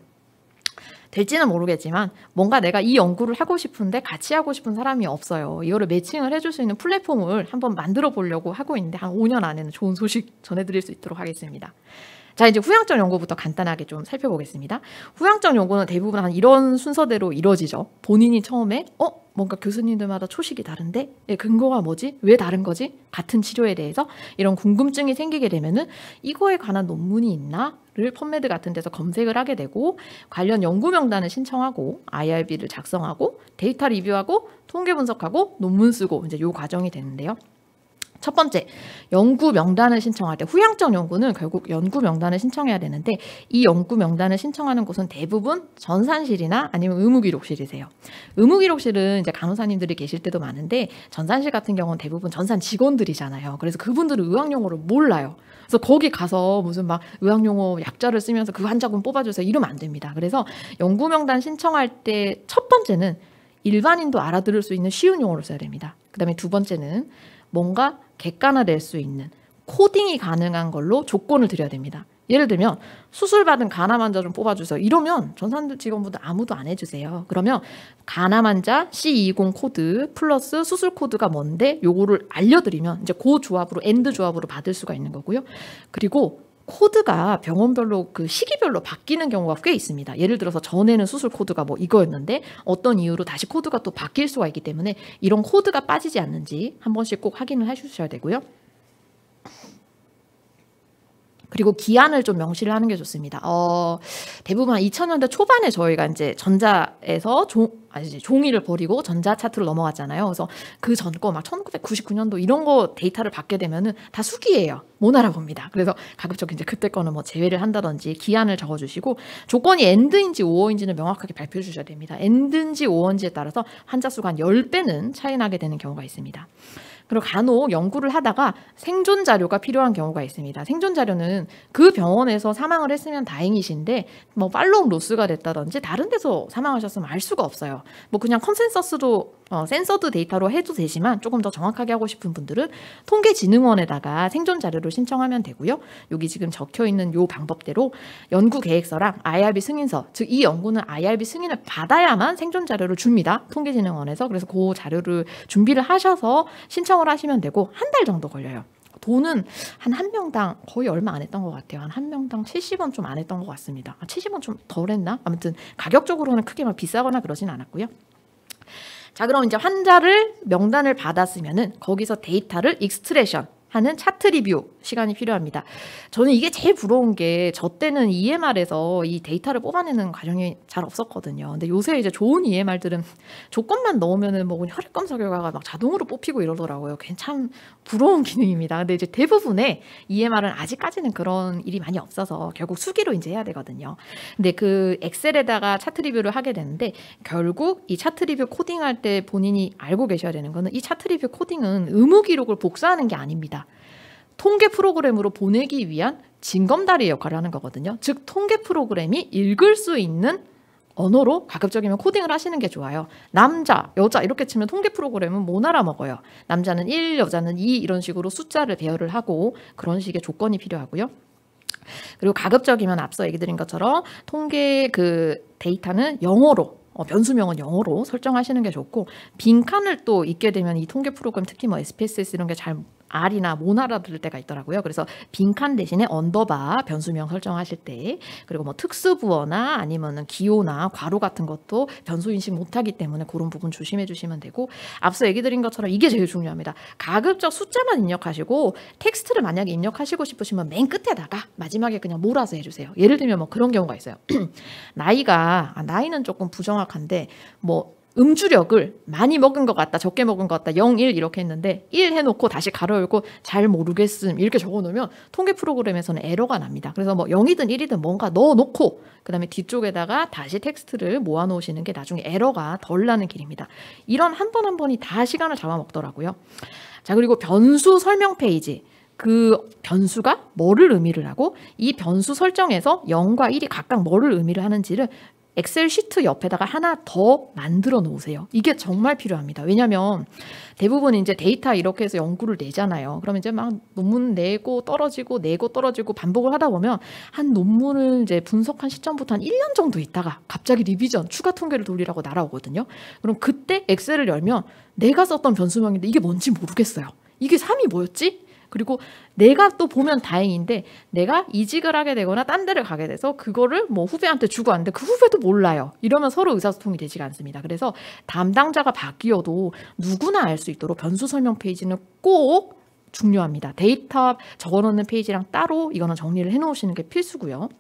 [SPEAKER 2] 될지는 모르겠지만 뭔가 내가 이 연구를 하고 싶은데 같이 하고 싶은 사람이 없어요. 이거를 매칭을 해줄 수 있는 플랫폼을 한번 만들어 보려고 하고 있는데 한 5년 안에는 좋은 소식 전해드릴 수 있도록 하겠습니다. 자, 이제 후향적 연구부터 간단하게 좀 살펴보겠습니다. 후향적 연구는 대부분 한 이런 순서대로 이루어지죠. 본인이 처음에 뭔가 교수님들마다 초식이 다른데 근거가 뭐지? 왜 다른 거지? 같은 치료에 대해서 이런 궁금증이 생기게 되면은 이거에 관한 논문이 있나를 펀메드 같은 데서 검색을 하게 되고 관련 연구 명단을 신청하고 IRB를 작성하고 데이터 리뷰하고 통계 분석하고 논문 쓰고 이제 요 과정이 되는데요. 첫 번째, 연구 명단을 신청할 때 후양적 연구는 결국 연구 명단을 신청해야 되는데 이 연구 명단을 신청하는 곳은 대부분 전산실이나 아니면 의무기록실이세요. 의무기록실은 이제 간호사님들이 계실 때도 많은데 전산실 같은 경우는 대부분 전산 직원들이잖아요. 그래서 그분들은 의학용어를 몰라요. 그래서 거기 가서 무슨 막 의학용어 약자를 쓰면서 그 환자분 뽑아주세요 이러면 안 됩니다. 그래서 연구 명단 신청할 때 첫 번째는 일반인도 알아들을 수 있는 쉬운 용어를 써야 됩니다. 그다음에 두 번째는 뭔가 객관화될 수 있는 코딩이 가능한 걸로 조건을 드려야 됩니다. 예를 들면 수술받은 간암 환자 좀 뽑아주세요. 이러면 전산 직원분들 아무도 안 해주세요. 그러면 간암 환자 C20 코드 플러스 수술 코드가 뭔데 요거를 알려드리면 이제 그 조합으로 엔드 조합으로 받을 수가 있는 거고요. 그리고 코드가 병원별로 그 시기별로 바뀌는 경우가 꽤 있습니다. 예를 들어서 전에는 수술 코드가 뭐 이거였는데 어떤 이유로 다시 코드가 또 바뀔 수가 있기 때문에 이런 코드가 빠지지 않는지 한 번씩 꼭 확인을 해주셔야 되고요. 그리고 기한을 좀 명시를 하는 게 좋습니다. 대부분 2000년대 초반에 저희가 이제 전자에서 종이를 버리고 전자 차트로 넘어갔잖아요. 그래서 그 전 거 막 1999년도 이런 거 데이터를 받게 되면은 다 수기예요. 못 알아봅니다. 그래서 가급적 이제 그때 거는 뭐 제외를 한다든지 기한을 적어주시고 조건이 엔드인지 오어인지는 명확하게 발표해 주셔야 됩니다. 엔드인지 오어인지에 따라서 환자 수가 한 10배는 차이 나게 되는 경우가 있습니다. 그리고 간혹 연구를 하다가 생존 자료가 필요한 경우가 있습니다. 생존 자료는 그 병원에서 사망을 했으면 다행이신데 뭐 팔로우 로스가 됐다든지 다른 데서 사망하셨으면 알 수가 없어요. 뭐 그냥 컨센서스도 센서드 데이터로 해도 되지만 조금 더 정확하게 하고 싶은 분들은 통계진흥원에다가 생존 자료를 신청하면 되고요. 여기 지금 적혀 있는 요 방법대로 연구 계획서랑 IRB 승인서, 즉 이 연구는 IRB 승인을 받아야만 생존 자료를 줍니다. 통계진흥원에서. 그래서 그 자료를 준비를 하셔서 신청을 하시면 되고 한 달 정도 걸려요. 돈은 한 명당 거의 얼마 안 했던 것 같아요. 한 명당 70원 좀 안 했던 것 같습니다. 70원 좀 덜 했나? 아무튼 가격적으로는 크게 막 비싸거나 그러진 않았고요. 자, 그럼 이제 환자를 명단을 받았으면은 거기서 데이터를 익스트레션 하는 차트 리뷰 시간이 필요합니다. 저는 이게 제일 부러운 게 저 때는 EMR에서 이 데이터를 뽑아내는 과정이 잘 없었거든요. 근데 요새 이제 좋은 EMR들은 조건만 넣으면은 뭐 혈액 검사 결과가 막 자동으로 뽑히고 이러더라고요. 괜찮 부러운 기능입니다. 근데 이제 대부분의 EMR은 아직까지는 그런 일이 많이 없어서 결국 수기로 이제 해야 되거든요. 근데 그 엑셀에다가 차트 리뷰를 하게 되는데 결국 이 차트 리뷰 코딩할 때 본인이 알고 계셔야 되는 거는 이 차트 리뷰 코딩은 의무 기록을 복사하는 게 아닙니다. 통계 프로그램으로 보내기 위한 징검다리 역할을 하는 거거든요. 즉 통계 프로그램이 읽을 수 있는 언어로 가급적이면 코딩을 하시는 게 좋아요. 남자, 여자 이렇게 치면 통계 프로그램은 못 알아먹어요. 남자는 1, 여자는 2 이런 식으로 숫자를 배열을 하고 그런 식의 조건이 필요하고요. 그리고 가급적이면 앞서 얘기 드린 것처럼 통계 그 데이터는 영어로 변수명은 영어로 설정하시는 게 좋고 빈칸을 또 있게 되면 이 통계 프로그램 특히 뭐 SPSS 이런 게 잘 R이나 못 알아들을 때가 있더라고요. 그래서 빈칸 대신에 언더바 변수명 설정하실 때 그리고 뭐 특수부어나 아니면은 기호나 괄호 같은 것도 변수 인식 못하기 때문에 그런 부분 조심해 주시면 되고 앞서 얘기 드린 것처럼 이게 제일 중요합니다. 가급적 숫자만 입력하시고 텍스트를 만약에 입력하시고 싶으시면 맨 끝에다가 마지막에 그냥 몰아서 해주세요. 예를 들면 뭐 그런 경우가 있어요. 나이는 조금 부정확한데 뭐 음주력을 많이 먹은 것 같다, 적게 먹은 것 같다, 0, 1 이렇게 했는데 1 해놓고 다시 가로 열고 잘 모르겠음 이렇게 적어놓으면 통계 프로그램에서는 에러가 납니다. 그래서 뭐 0이든 1이든 뭔가 넣어놓고 그 다음에 뒤쪽에다가 다시 텍스트를 모아놓으시는 게 나중에 에러가 덜 나는 길입니다. 이런 한 번 한 번이 다 시간을 잡아먹더라고요. 자, 그리고 변수 설명 페이지. 그 변수가 뭐를 의미를 하고 이 변수 설정에서 0과 1이 각각 뭐를 의미를 하는지를 엑셀 시트 옆에다가 하나 더 만들어 놓으세요. 이게 정말 필요합니다. 왜냐하면 대부분 이제 데이터 이렇게 해서 연구를 내잖아요. 그러면 이제 막 논문 내고 떨어지고 반복을 하다 보면 한 논문을 이제 분석한 시점부터 한 1년 정도 있다가 갑자기 리비전 추가 통계를 돌리라고 날아오거든요. 그럼 그때 엑셀을 열면 내가 썼던 변수명인데 이게 뭔지 모르겠어요. 이게 3이 뭐였지? 그리고 내가 또 보면 다행인데 내가 이직을 하게 되거나 딴 데를 가게 돼서 그거를 뭐 후배한테 주고 왔는데 그 후배도 몰라요. 이러면 서로 의사소통이 되지가 않습니다. 그래서 담당자가 바뀌어도 누구나 알 수 있도록 변수 설명 페이지는 꼭 중요합니다. 데이터 적어놓는 페이지랑 따로 이거는 정리를 해놓으시는 게 필수고요.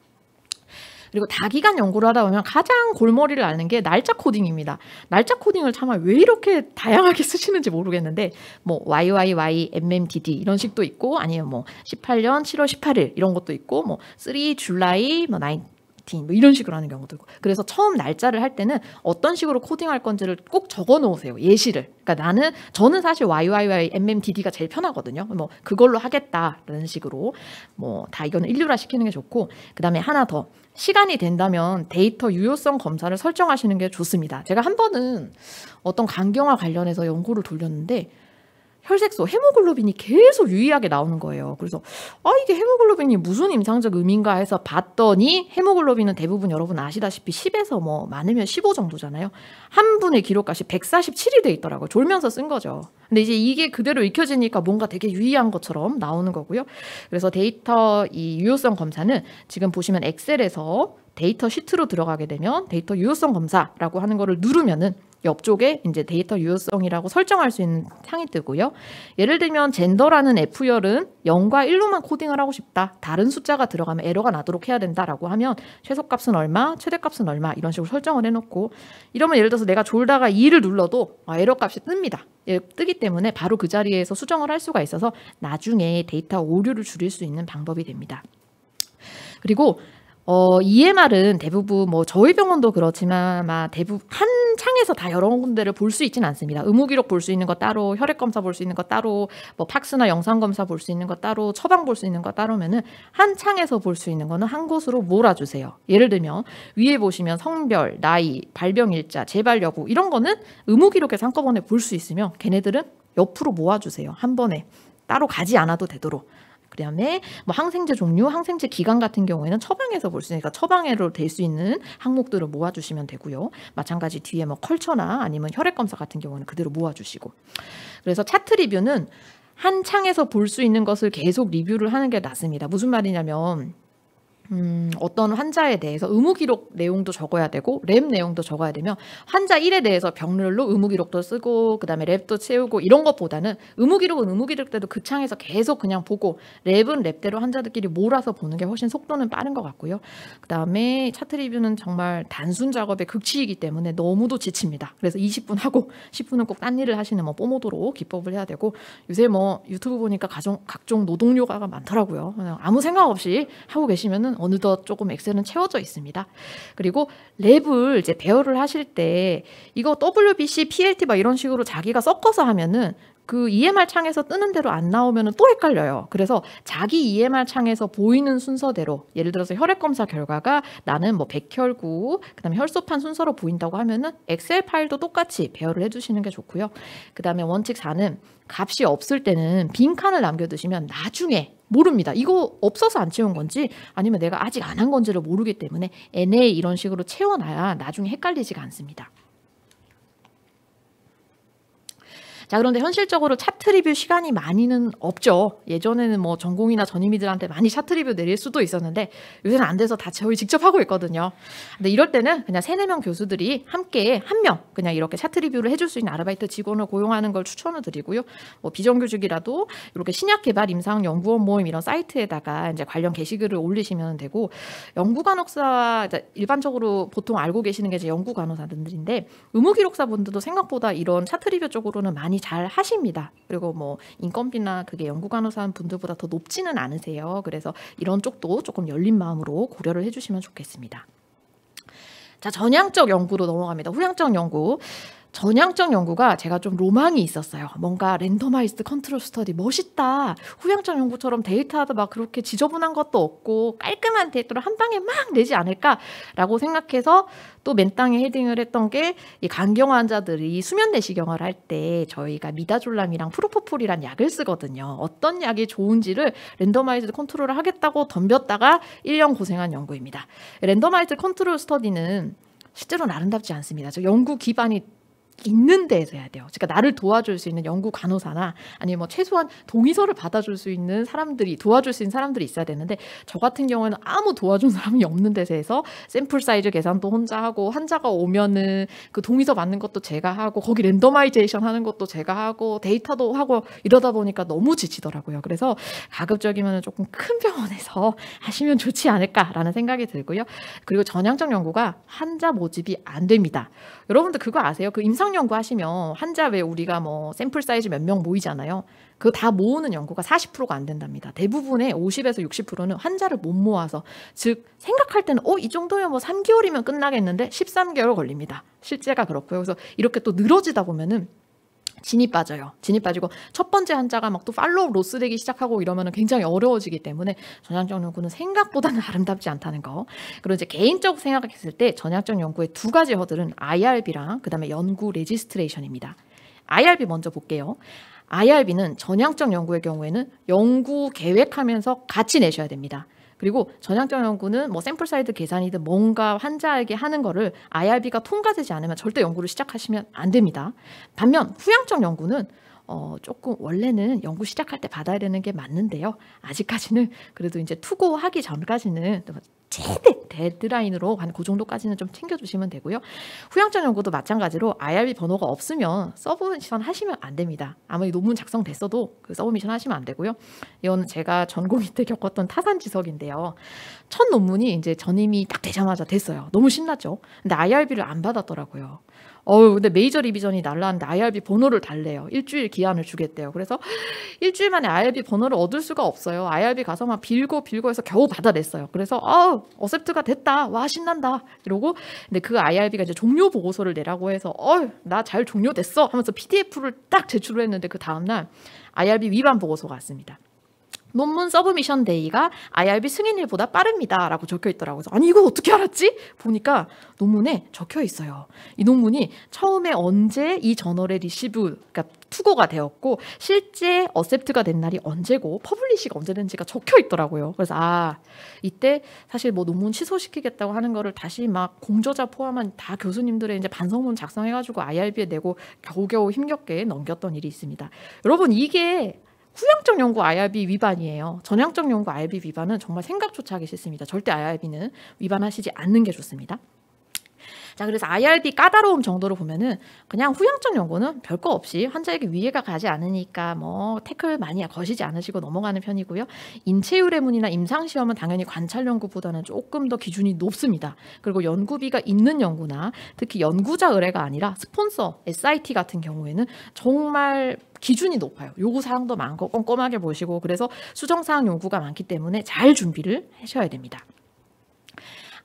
[SPEAKER 2] 그리고 다기간 연구를 하다 보면 가장 골머리를 앓는 게 날짜 코딩입니다. 날짜 코딩을 참 왜 이렇게 다양하게 쓰시는지 모르겠는데 뭐 YYY, MMDD 이런 식도 있고 아니면 뭐 18년 7월 18일 이런 것도 있고 뭐 3 July 뭐 19 뭐 이런 식으로 하는 경우도 있고 그래서 처음 날짜를 할 때는 어떤 식으로 코딩할 건지를 꼭 적어 놓으세요. 예시를. 그러니까 저는 사실 YYY, MMDD가 제일 편하거든요. 뭐 그걸로 하겠다라는 식으로 뭐 다 이거는 일률화 시키는 게 좋고 그다음에 하나 더 시간이 된다면 데이터 유효성 검사를 설정하시는 게 좋습니다. 제가 한 번은 어떤 간경화 관련해서 연구를 돌렸는데 혈색소, 헤모글로빈이 계속 유의하게 나오는 거예요. 그래서 이게 헤모글로빈이 무슨 임상적 의미인가 해서 봤더니 헤모글로빈은 대부분 여러분 아시다시피 10에서 뭐 많으면 15 정도잖아요. 한 분의 기록값이 147이 돼 있더라고요. 졸면서 쓴 거죠. 근데 이제 이게 그대로 익혀지니까 뭔가 되게 유의한 것처럼 나오는 거고요. 그래서 데이터 이 유효성 검사는 지금 보시면 엑셀에서 데이터 시트로 들어가게 되면 데이터 유효성 검사라고 하는 거를 누르면은 옆쪽에 이제 데이터 유효성이라고 설정할 수 있는 창이 뜨고요. 예를 들면 젠더라는 F열은 0과 1로만 코딩을 하고 싶다. 다른 숫자가 들어가면 에러가 나도록 해야 된다라고 하면 최소값은 얼마, 최대값은 얼마 이런 식으로 설정을 해놓고 이러면 예를 들어서 내가 졸다가 2를 눌러도 에러값이 뜹니다. 뜨기 때문에 바로 그 자리에서 수정을 할 수가 있어서 나중에 데이터 오류를 줄일 수 있는 방법이 됩니다. 그리고 EMR은 대부분 뭐 저희 병원도 그렇지만 아마 대부분 한 창에서 다 여러 군데를 볼 수 있지는 않습니다. 의무기록 볼 수 있는 거 따로, 혈액검사 볼 수 있는 거 따로, 뭐 팍스나 영상검사 볼 수 있는 거 따로, 처방 볼 수 있는 거 따로면은 한 창에서 볼 수 있는 거는 한 곳으로 몰아주세요. 예를 들면 위에 보시면 성별, 나이, 발병일자, 재발 여부 이런 거는 의무기록에서 한꺼번에 볼 수 있으면 걔네들은 옆으로 모아주세요. 한 번에 따로 가지 않아도 되도록. 그다음에 뭐 항생제 종류, 항생제 기간 같은 경우에는 처방에서 볼 수 있으니까 처방으로 될 수 있는 항목들을 모아주시면 되고요. 마찬가지 뒤에 뭐 컬처나 아니면 혈액 검사 같은 경우는 그대로 모아주시고. 그래서 차트 리뷰는 한 창에서 볼 수 있는 것을 계속 리뷰를 하는 게 낫습니다. 무슨 말이냐면 어떤 환자에 대해서 의무기록 내용도 적어야 되고 랩 내용도 적어야 되면 환자 1에 대해서 병렬로 의무기록도 쓰고 그 다음에 랩도 채우고 이런 것보다는 의무기록은 의무기록대로 그 창에서 계속 그냥 보고 랩은 랩대로 환자들끼리 몰아서 보는 게 훨씬 속도는 빠른 것 같고요. 그 다음에 차트 리뷰는 정말 단순 작업의 극치이기 때문에 너무도 지칩니다. 그래서 20분 하고 10분은 꼭 딴 일을 하시는 뭐 뽀모도로 기법을 해야 되고 요새 뭐 유튜브 보니까 각종 노동 요가가 많더라고요. 그냥 아무 생각 없이 하고 계시면은 어느덧 조금 엑셀은 채워져 있습니다. 그리고 랩을 이제 배열을 하실 때 이거 WBC, PLT 막 이런 식으로 자기가 섞어서 하면은 그 EMR 창에서 뜨는 대로 안 나오면은 또 헷갈려요. 그래서 자기 EMR 창에서 보이는 순서대로 예를 들어서 혈액 검사 결과가 나는 뭐 백혈구, 그다음에 혈소판 순서로 보인다고 하면은 엑셀 파일도 똑같이 배열을 해주시는 게 좋고요. 그다음에 원칙 4는 값이 없을 때는 빈 칸을 남겨두시면 나중에 모릅니다. 이거 없어서 안 채운 건지 아니면 내가 아직 안 한 건지를 모르기 때문에 NA 이런 식으로 채워놔야 나중에 헷갈리지가 않습니다. 자, 그런데 현실적으로 차트 리뷰 시간이 많이는 없죠. 예전에는 뭐 전공이나 전임의들한테 많이 차트 리뷰 내릴 수도 있었는데 요새는 안 돼서 다 저희 직접 하고 있거든요. 근데 이럴 때는 그냥 3-4명 교수들이 함께 한 명 그냥 이렇게 차트 리뷰를 해줄 수 있는 아르바이트 직원을 고용하는 걸 추천을 드리고요. 뭐 비정규직이라도 이렇게 신약개발 임상연구원 모임 이런 사이트에다가 이제 관련 게시글을 올리시면 되고 연구간호사 일반적으로 보통 알고 계시는 게 이제 연구간호사들인데 의무기록사분들도 생각보다 이런 차트 리뷰 쪽으로는 많이 잘 하십니다. 그리고 뭐 인건비나 그게 연구간호사 분들보다 더 높지는 않으세요. 그래서 이런 쪽도 조금 열린 마음으로 고려를 해주시면 좋겠습니다. 자, 전향적 연구로 넘어갑니다. 후향적 연구. 전향적 연구가 제가 좀 로망이 있었어요. 뭔가 랜더마이즈드 컨트롤 스터디 멋있다. 후향적 연구처럼 데이터도 막 그렇게 지저분한 것도 없고 깔끔한 데이터를 한 방에 막 내지 않을까라고 생각해서 또 맨땅에 헤딩을 했던 게 이 간경화 환자들이 수면 내시경을 할 때 저희가 미다졸람이랑 프로포폴이란 약을 쓰거든요. 어떤 약이 좋은지를 랜더마이즈드 컨트롤을 하겠다고 덤볐다가 1년 고생한 연구입니다. 랜더마이즈드 컨트롤 스터디는 실제로는 아름답지 않습니다. 연구 기반이 있는 데에서 해야 돼요. 그러니까 나를 도와줄 수 있는 연구 간호사나 아니면 뭐 최소한 동의서를 받아줄 수 있는 사람들이 도와줄 수 있는 사람들이 있어야 되는데 저 같은 경우에는 아무 도와준 사람이 없는 데서 해서 샘플 사이즈 계산도 혼자 하고 환자가 오면은 그 동의서 받는 것도 제가 하고 거기 랜더마이제이션 하는 것도 제가 하고 데이터도 하고 이러다 보니까 너무 지치더라고요. 그래서 가급적이면 조금 큰 병원에서 하시면 좋지 않을까라는 생각이 들고요. 그리고 전향적 연구가 환자 모집이 안 됩니다. 여러분들 그거 아세요? 그 임상 연구 하시면 환자 왜 우리가 뭐 샘플 사이즈 몇 명 모이잖아요. 그거 다 모으는 연구가 40%가 안 된답니다. 대부분의 50에서 60%는 환자를 못 모아서 즉 생각할 때는 이 정도면 뭐 3개월이면 끝나겠는데 13개월 걸립니다. 실제가 그렇고요. 그래서 이렇게 또 늘어지다 보면은 진이 빠져요. 진이 빠지고 첫 번째 환자가 막 또 팔로우 로스되기 시작하고 이러면 굉장히 어려워지기 때문에 전향적 연구는 생각보다는 아름답지 않다는 거. 그리고 이제 개인적으로 생각했을 때 전향적 연구의 두 가지 허들은 IRB랑 그다음에 연구 레지스트레이션입니다. IRB 먼저 볼게요. IRB는 전향적 연구의 경우에는 연구 계획하면서 같이 내셔야 됩니다. 그리고 전향적 연구는 뭐 샘플 사이즈 계산이든 뭔가 환자에게 하는 거를 IRB가 통과되지 않으면 절대 연구를 시작하시면 안 됩니다. 반면 후향적 연구는 조금 원래는 연구 시작할 때 받아야 되는 게 맞는데요. 아직까지는 그래도 이제 투고하기 전까지는 최대 데드라인으로 한 그 정도까지는 좀 챙겨주시면 되고요. 후향적 연구도 마찬가지로 IRB 번호가 없으면 서브미션 하시면 안 됩니다. 아무리 논문 작성됐어도 그 서브미션 하시면 안 되고요. 이건 제가 전공의 때 겪었던 타산지석인데요. 첫 논문이 이제 전임이 딱 되자마자 됐어요. 너무 신났죠. 근데 IRB를 안 받았더라고요. 근데 메이저 리비전이 날라왔는데 IRB 번호를 달래요. 일주일 기한을 주겠대요. 그래서 일주일 만에 IRB 번호를 얻을 수가 없어요. IRB 가서 막 빌고 해서 겨우 받아냈어요. 그래서 어셉트가 됐다. 와 신난다. 이러고 근데 그 IRB가 이제 종료 보고서를 내라고 해서 나 잘 종료됐어 하면서 PDF를 딱 제출을 했는데 그 다음날 IRB 위반 보고서가 왔습니다. 논문 서브미션 데이가 IRB 승인일보다 빠릅니다 라고 적혀 있더라고요. 아니 이거 어떻게 알았지? 보니까 논문에 적혀 있어요. 이 논문이 처음에 언제 이 저널에 리시브 그러니까 투고가 되었고 실제 어셉트가 된 날이 언제고 퍼블리시가 언제 된지가 적혀 있더라고요. 그래서 이때 사실 뭐 논문 취소시키겠다고 하는 거를 다시 막 공저자 포함한 다 교수님들의 이제 반성문 작성해가지고 IRB에 내고 겨우겨우 힘겹게 넘겼던 일이 있습니다. 여러분 이게 후향적 연구 IRB 위반이에요. 전향적 연구 IRB 위반은 정말 생각조차 하기 싫습니다. 절대 IRB는 위반하시지 않는 게 좋습니다. 자, 그래서 IRB 까다로움 정도로 보면은 그냥 후향적 연구는 별거 없이 환자에게 위해가 가지 않으니까 뭐 태클 많이 거시지 않으시고 넘어가는 편이고요. 인체 유래문이나 임상 시험은 당연히 관찰 연구보다는 조금 더 기준이 높습니다. 그리고 연구비가 있는 연구나 특히 연구자 의뢰가 아니라 스폰서 SIT 같은 경우에는 정말 기준이 높아요. 요구 사항도 많고 꼼꼼하게 보시고 그래서 수정 사항 요구가 많기 때문에 잘 준비를 하셔야 됩니다.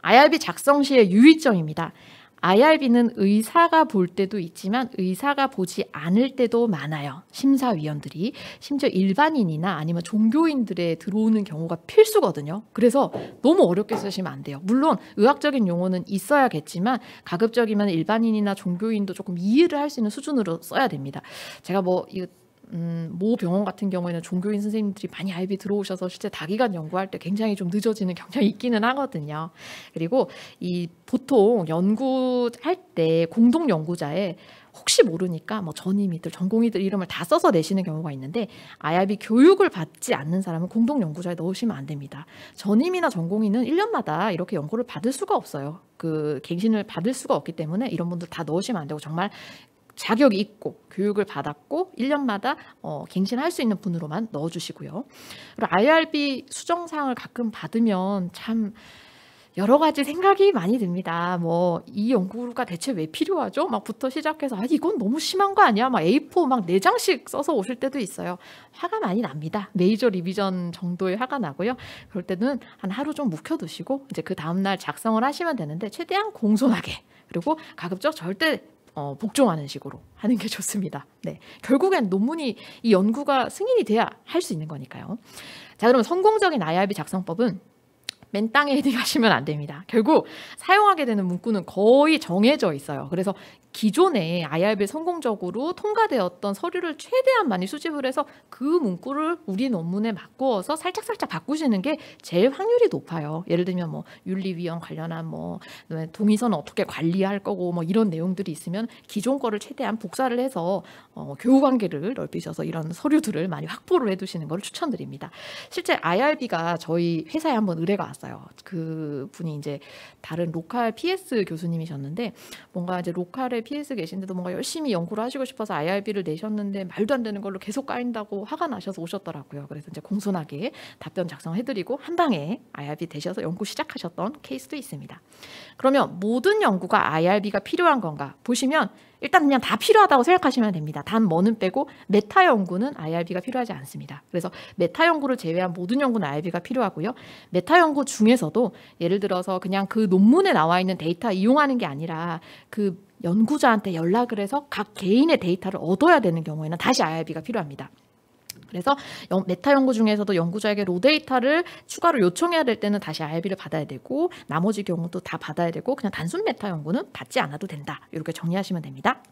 [SPEAKER 2] IRB 작성 시의 유의점입니다. IRB는 의사가 볼 때도 있지만 의사가 보지 않을 때도 많아요. 심사위원들이 심지어 일반인이나 아니면 종교인들의 들어오는 경우가 필수거든요. 그래서 너무 어렵게 쓰시면 안 돼요. 물론 의학적인 용어는 있어야겠지만 가급적이면 일반인이나 종교인도 조금 이해를 할 수 있는 수준으로 써야 됩니다. 제가 모 병원 같은 경우에는 종교인 선생님들이 많이 IRB 들어오셔서 실제 다기관 연구할 때 굉장히 좀 늦어지는 경향이 있기는 하거든요. 그리고 이 보통 연구할 때 공동 연구자에 혹시 모르니까 뭐 전임이들, 전공의들 이름을 다 써서 내시는 경우가 있는데 IRB 교육을 받지 않는 사람은 공동 연구자에 넣으시면 안 됩니다. 전임이나 전공의는 1년마다 이렇게 연구를 받을 수가 없어요. 그 갱신을 받을 수가 없기 때문에 이런 분들 다 넣으시면 안 되고 정말 자격이 있고 교육을 받았고 1년마다 갱신할 수 있는 분으로만 넣어주시고요. 그리고 IRB 수정사항을 가끔 받으면 참 여러 가지 생각이 많이 듭니다. 뭐 이 연구가 대체 왜 필요하죠? 막부터 시작해서 이건 너무 심한 거 아니야? 막 A4 막 4장씩 써서 오실 때도 있어요. 화가 많이 납니다. 메이저 리비전 정도의 화가 나고요. 그럴 때는 한 하루 좀 묵혀두시고 이제 그 다음날 작성을 하시면 되는데 최대한 공손하게 그리고 가급적 절대 복종하는 식으로 하는 게 좋습니다. 네, 결국엔 논문이 이 연구가 승인이 돼야 할 수 있는 거니까요. 자, 그러면 성공적인 IRB 작성법은 맨땅에 헤딩하시면 안 됩니다. 결국 사용하게 되는 문구는 거의 정해져 있어요. 그래서 기존에 IRB 성공적으로 통과되었던 서류를 최대한 많이 수집을 해서 그 문구를 우리 논문에 바꾸어서 살짝살짝 바꾸시는 게 제일 확률이 높아요. 예를 들면 뭐 윤리위원 관련한 뭐 동의서는 어떻게 관리할 거고 뭐 이런 내용들이 있으면 기존 거를 최대한 복사를 해서 교우 관계를 넓히셔서 이런 서류들을 많이 확보를 해두시는 걸 추천드립니다. 실제 IRB가 저희 회사에 한번 의뢰가 왔어요. 그 분이 이제 다른 로컬 PS 교수님이셨는데 뭔가 이제 로컬에 PS 계신데도 뭔가 열심히 연구를 하시고 싶어서 IRB를 내셨는데 말도 안 되는 걸로 계속 까인다고 화가 나셔서 오셨더라고요. 그래서 이제 공손하게 답변 작성해드리고 한 방에 IRB 되셔서 연구 시작하셨던 케이스도 있습니다. 그러면 모든 연구가 IRB가 필요한 건가? 보시면 일단 그냥 다 필요하다고 생각하시면 됩니다. 단 뭐는 빼고 메타 연구는 IRB가 필요하지 않습니다. 그래서 메타 연구를 제외한 모든 연구는 IRB가 필요하고요. 메타 연구 중에서도 예를 들어서 그냥 그 논문에 나와 있는 데이터 이용하는 게 아니라 그 연구자한테 연락을 해서 각 개인의 데이터를 얻어야 되는 경우에는 다시 IRB가 필요합니다. 그래서 메타 연구 중에서도 연구자에게 로 데이터를 추가로 요청해야 될 때는 다시 IRB를 받아야 되고 나머지 경우도 다 받아야 되고 그냥 단순 메타 연구는 받지 않아도 된다. 이렇게 정리하시면 됩니다.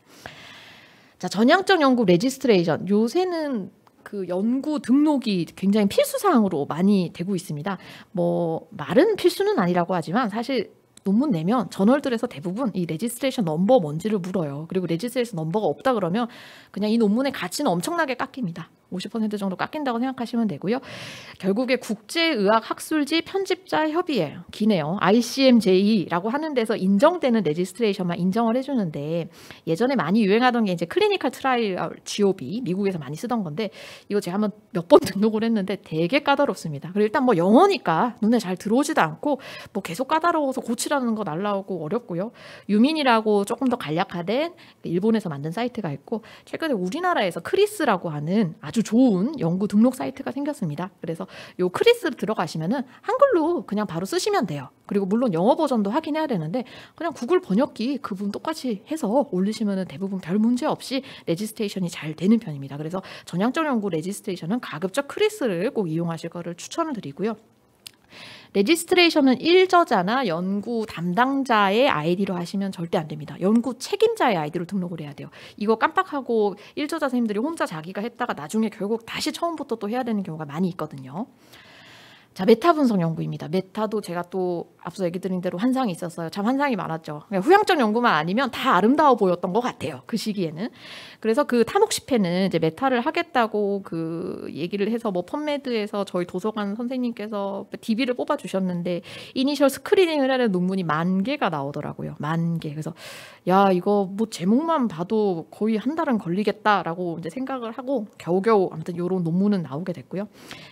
[SPEAKER 2] 자, 전향적 연구 레지스트레이션. 요새는 그 연구 등록이 굉장히 필수 사항으로 많이 되고 있습니다. 뭐 말은 필수는 아니라고 하지만 사실 논문 내면 저널들에서 대부분 이 레지스트레이션 넘버 뭔지를 물어요. 그리고 레지스트레이션 넘버가 없다 그러면 그냥 이 논문의 가치는 엄청나게 깎입니다. 50% 정도 깎인다고 생각하시면 되고요. 결국에 국제의학학술지 편집자 협의회, 기네요. ICMJ라고 하는 데서 인정되는 레지스트레이션만 인정을 해주는데 예전에 많이 유행하던 게 이제 클리니컬 트라이얼 GOB, 미국에서 많이 쓰던 건데 이거 제가 한번 몇 번 등록을 했는데 되게 까다롭습니다. 그리고 일단 뭐 영어니까 눈에 잘 들어오지도 않고 뭐 계속 까다로워서 고치라는 거 날라오고 어렵고요. 유민이라고 조금 더 간략화된 일본에서 만든 사이트가 있고 최근에 우리나라에서 크리스라고 하는 아주 좋은 연구 등록 사이트가 생겼습니다. 그래서 요 크리스 들어가시면은 한글로 그냥 바로 쓰시면 돼요. 그리고 물론 영어 버전도 확인해야 되는데 그냥 구글 번역기 그분 똑같이 해서 올리시면은 대부분 별 문제 없이 레지스트레이션이 잘 되는 편입니다. 그래서 전향적 연구 레지스트레이션은 가급적 크리스를 꼭 이용하실 거를 추천을 드리고요. 레지스트레이션은 일저자나 연구 담당자의 아이디로 하시면 절대 안 됩니다. 연구 책임자의 아이디로 등록을 해야 돼요. 이거 깜빡하고 일저자 선생님들이 혼자 자기가 했다가 나중에 결국 다시 처음부터 또 해야 되는 경우가 많이 있거든요. 자, 메타 분석 연구입니다. 메타도 제가 또 앞서 얘기 드린 대로 환상이 있었어요. 참 환상이 많았죠. 후향적 연구만 아니면 다 아름다워 보였던 것 같아요. 그 시기에는. 그래서 그 타목시패는 이제 메타를 하겠다고 그 얘기를 해서 뭐 펀메드에서 저희 도서관 선생님께서 DB를 뽑아주셨는데 이니셜 스크리닝을 하는 논문이 10,000개가 나오더라고요. 10,000개. 그래서 야, 이거 뭐 제목만 봐도 거의 한 달은 걸리겠다라고 이제 생각을 하고 겨우겨우 아무튼 이런 논문은 나오게 됐고요.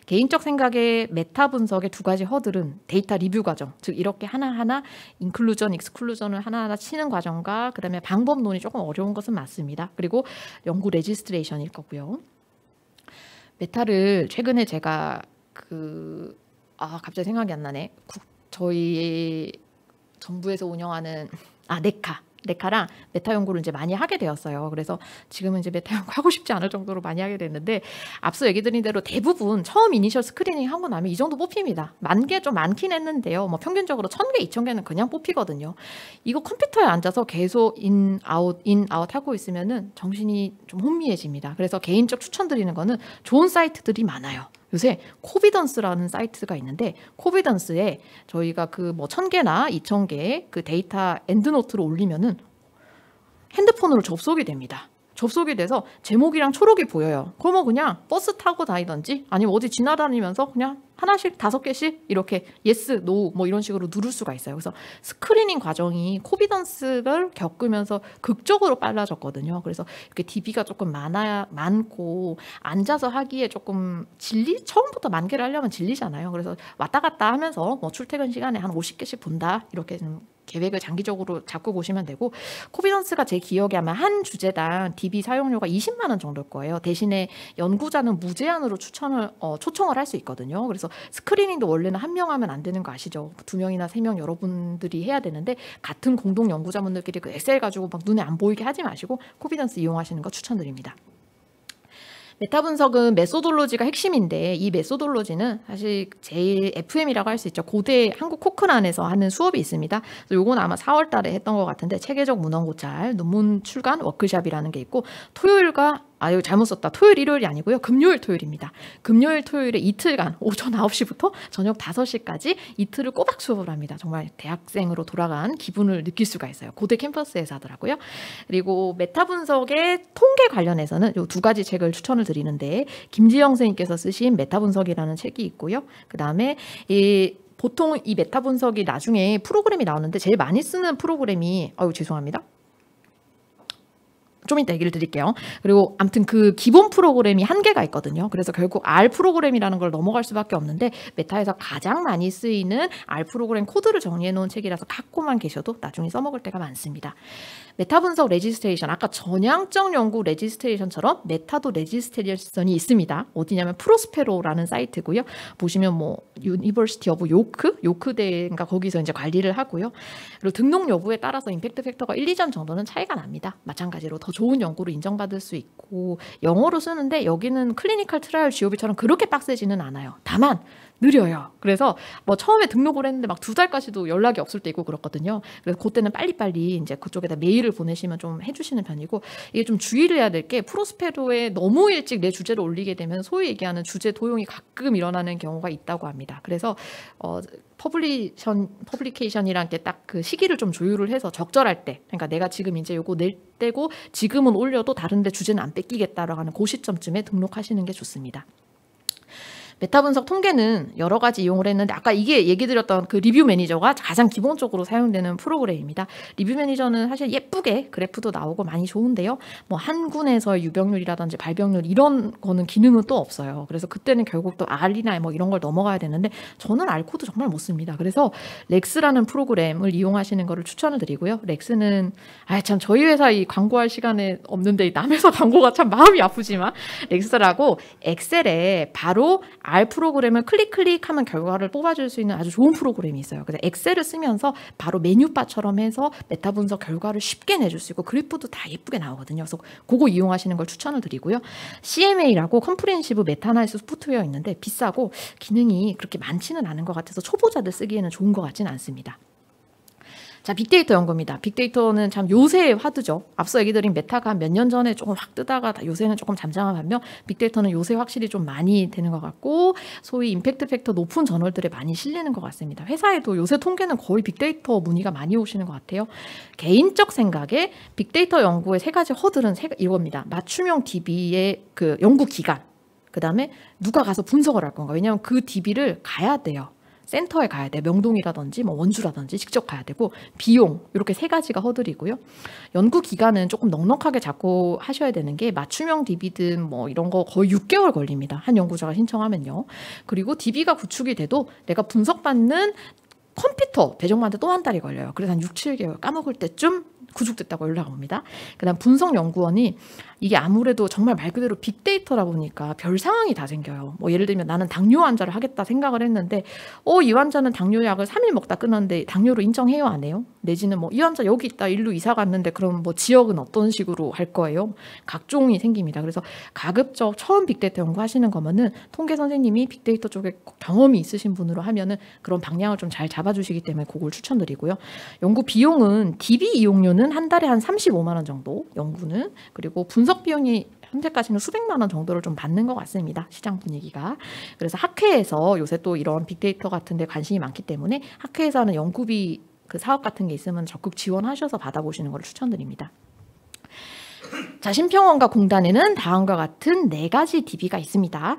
[SPEAKER 2] 개인적 생각에 메타 분석의 두 가지 허들은 데이터 리뷰 과정, 즉 이렇게 하나하나 인클루전, 익스클루전을 하나하나 치는 과정과 그다음에 방법론이 조금 어려운 것은 맞습니다. 그리고 연구 레지스트레이션일 거고요. 메타를 최근에 제가 갑자기 생각이 안 나네. 저희 정부에서 운영하는 네카랑 메타 연구를 이제 많이 하게 되었어요. 그래서 지금은 이제 메타 연구 하고 싶지 않을 정도로 많이 하게 됐는데 앞서 얘기 드린 대로 대부분 처음 이니셜 스크리닝 하고 나면 이 정도 뽑힙니다. 10,000개 좀 많긴 했는데요. 뭐 평균적으로 1,000개, 2,000개는 그냥 뽑히거든요. 이거 컴퓨터에 앉아서 계속 인 아웃 하고 있으면은 정신이 좀 혼미해집니다. 그래서 개인적 추천드리는 거는 좋은 사이트들이 많아요. 요새 코비던스라는 사이트가 있는데 코비던스에 저희가 그 뭐 1,000개나 2,000개 그 데이터 엔드노트로 올리면은 핸드폰으로 접속이 됩니다. 접속이 돼서 제목이랑 초록이 보여요. 그러면 그냥 버스 타고 다니던지 아니면 어디 지나다니면서 그냥 하나씩 5개씩 이렇게 예스, 노 뭐 이런 식으로 누를 수가 있어요. 그래서 스크리닝 과정이 코비던스를 겪으면서 극적으로 빨라졌거든요. 그래서 이렇게 DB가 조금 많고 앉아서 하기에 조금 처음부터 10,000개를 하려면 질리잖아요. 그래서 왔다 갔다 하면서 뭐 출퇴근 시간에 한 50개씩 본다 이렇게 좀 계획을 장기적으로 잡고 보시면 되고 코비던스가 제 기억에 아마 한 주제당 DB 사용료가 20만 원 정도일 거예요. 대신에 연구자는 무제한으로 초청을 할 수 있거든요. 그래서 스크리닝도 원래는 한 명 하면 안 되는 거 아시죠? 2명이나 3명 여러분들이 해야 되는데 같은 공동 연구자분들끼리 그 엑셀 가지고 막 눈에 안 보이게 하지 마시고 코비던스 이용하시는 거 추천드립니다. 메타 분석은 메소돌로지가 핵심인데 이 메소돌로지는 사실 제일 FM이라고 할 수 있죠. 고대 한국 코크란에서 하는 수업이 있습니다. 요건 아마 4월 달에 했던 것 같은데 체계적 문헌 고찰, 논문 출간 워크샵이라는 게 있고 토요일과 이거 잘못 썼다. 토요일, 일요일이 아니고요. 금요일, 토요일입니다. 금요일, 토요일에 이틀간 오전 9시부터 저녁 5시까지 이틀을 꼬박 수업을 합니다. 정말 대학생으로 돌아간 기분을 느낄 수가 있어요. 고대 캠퍼스에서 하더라고요. 그리고 메타 분석의 통계 관련해서는 이 2가지 책을 추천을 드리는데 김지영 선생님께서 쓰신 메타 분석이라는 책이 있고요. 그다음에 보통 이 메타 분석이 나중에 프로그램이 나오는데 제일 많이 쓰는 프로그램이 죄송합니다. 좀 이따 얘기를 드릴게요. 그리고 아무튼 그 기본 프로그램이 한계가 있거든요. 그래서 결국 R 프로그램이라는 걸 넘어갈 수밖에 없는데 메타에서 가장 많이 쓰이는 R 프로그램 코드를 정리해 놓은 책이라서 갖고만 계셔도 나중에 써먹을 때가 많습니다. 메타 분석 레지스트레이션, 아까 전향적 연구 레지스트레이션처럼 메타도 레지스트레이션이 있습니다. 어디냐면 프로스페로라는 사이트고요. 보시면 뭐 유니버시티 오브 요크대인가 거기서 이제 관리를 하고요. 그리고 등록 여부에 따라서 임팩트 팩터가 1, 2점 정도는 차이가 납니다. 마찬가지로 더 좋은 연구로 인정받을 수 있고 영어로 쓰는데 여기는 클리니컬 트라이얼 GOB처럼 그렇게 빡세지는 않아요. 다만 느려요. 그래서 뭐 처음에 등록을 했는데 막 2달까지도 연락이 없을 때 있고 그렇거든요. 그래서 그때는 빨리빨리 이제 그쪽에다 메일을 보내시면 좀 해주시는 편이고, 이게 좀 주의를 해야 될 게 프로스페로에 너무 일찍 내 주제를 올리게 되면 소위 얘기하는 주제 도용이 가끔 일어나는 경우가 있다고 합니다. 그래서 퍼블리케이션이란 게 딱 그 시기를 좀 조율을 해서 적절할 때, 그러니까 내가 지금 이제 요거 낼 때고 지금은 올려도 다른데 주제는 안 뺏기겠다라고 하는 그 시점쯤에 등록하시는 게 좋습니다. 메타 분석 통계는 여러 가지 이용을 했는데 아까 이게 얘기 드렸던 그 리뷰 매니저가 가장 기본적으로 사용되는 프로그램입니다. 리뷰 매니저는 사실 예쁘게 그래프도 나오고 많이 좋은데요. 뭐 한 군에서의 유병률이라든지 발병률 이런 거는 기능은 또 없어요. 그래서 그때는 결국 또 R이나 뭐 이런 걸 넘어가야 되는데 저는 R 코드 정말 못 씁니다. 그래서 렉스라는 프로그램을 이용하시는 거를 추천을 드리고요. 렉스는 참 저희 회사 이 광고할 시간에 없는데 남의 회사 광고가 참 마음이 아프지만 렉스라고 엑셀에 바로 R 프로그램을 클릭하면 결과를 뽑아줄 수 있는 아주 좋은 프로그램이 있어요. 그래서 엑셀을 쓰면서 바로 메뉴바처럼 해서 메타 분석 결과를 쉽게 내줄 수 있고 그래프도 다 예쁘게 나오거든요. 그래서 그거 이용하시는 걸 추천을 드리고요. CMA라고 컴프리헨시브 메타 아나리시스 소프트웨어 있는데 비싸고 기능이 그렇게 많지는 않은 것 같아서 초보자들 쓰기에는 좋은 것 같지는 않습니다. 자, 빅데이터 연구입니다. 빅데이터는 참 요새의 화두죠. 앞서 얘기 드린 메타가 몇 년 전에 조금 확 뜨다가 요새는 조금 잠잠한 반면 빅데이터는 요새 확실히 좀 많이 되는 것 같고 소위 임팩트 팩터 높은 저널들에 많이 실리는 것 같습니다. 회사에도 요새 통계는 거의 빅데이터 문의가 많이 오시는 것 같아요. 개인적 생각에 빅데이터 연구의 3가지 허들은 이겁니다. 맞춤형 DB의 그 연구 기간, 그 다음에 누가 가서 분석을 할 건가. 왜냐하면 그 DB를 가야 돼요. 센터에 가야 돼. 명동이라든지 뭐 원주라든지 직접 가야 되고 비용 이렇게 3가지가 허들이고요. 연구 기간은 조금 넉넉하게 잡고 하셔야 되는 게 맞춤형 DB든 뭐 이런 거 거의 6개월 걸립니다. 한 연구자가 신청하면요. 그리고 DB가 구축이 돼도 내가 분석받는 컴퓨터 배정받는데 또 한 달이 걸려요. 그래서 한 6, 7개월 까먹을 때쯤 구축됐다고 연락 옵니다. 그다음 분석연구원이 이게 아무래도 정말 말 그대로 빅데이터라 보니까 별 상황이 다 생겨요. 뭐 예를 들면 나는 당뇨 환자를 하겠다 생각을 했는데 이 환자는 당뇨약을 3일 먹다 끊었는데 당뇨로 인정해요 안 해요? 내지는 뭐 이 환자 여기 있다 일로 이사 갔는데 그럼 뭐 지역은 어떤 식으로 할 거예요? 각종이 생깁니다. 그래서 가급적 처음 빅데이터 연구하시는 거면은 통계 선생님이 빅데이터 쪽에 경험이 있으신 분으로 하면은 그런 방향을 좀 잘 잡아주시기 때문에 그걸 추천드리고요. 연구 비용은 DB 이용료는 한 달에 한 35만 원 정도 연구는, 그리고 분석 비용이 현재까지는 수백만 원 정도를 좀 받는 것 같습니다. 시장 분위기가. 그래서 학회에서 요새 또 이런 빅데이터 같은 데 관심이 많기 때문에 학회에서 하는 연구비 그 사업 같은 게 있으면 적극 지원하셔서 받아보시는 걸 추천드립니다. 자, 심평원과 공단에는 다음과 같은 4가지 DB가 있습니다.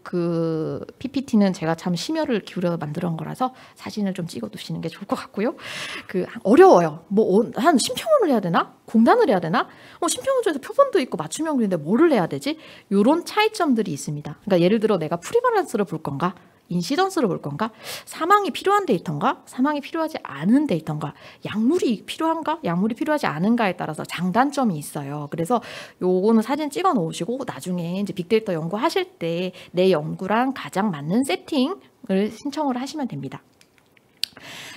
[SPEAKER 2] 그 PPT는 제가 참 심혈을 기울여 만들어 온 거라서 사진을 좀 찍어 두시는 게 좋을 것 같고요. 어려워요. 한 심평원을 해야 되나? 공단을 해야 되나? 심평원 중에서 표본도 있고 맞춤형인데 뭐를 해야 되지? 이런 차이점들이 있습니다. 그러니까 예를 들어 내가 프리밸런스를 볼 건가? 인시던스를 볼 건가? 사망이 필요한 데이터인가? 사망이 필요하지 않은 데이터인가? 약물이 필요한가? 약물이 필요하지 않은가에 따라서 장단점이 있어요. 그래서 요거는 사진 찍어 놓으시고 나중에 이제 빅데이터 연구하실 때 내 연구랑 가장 맞는 세팅을 신청을 하시면 됩니다.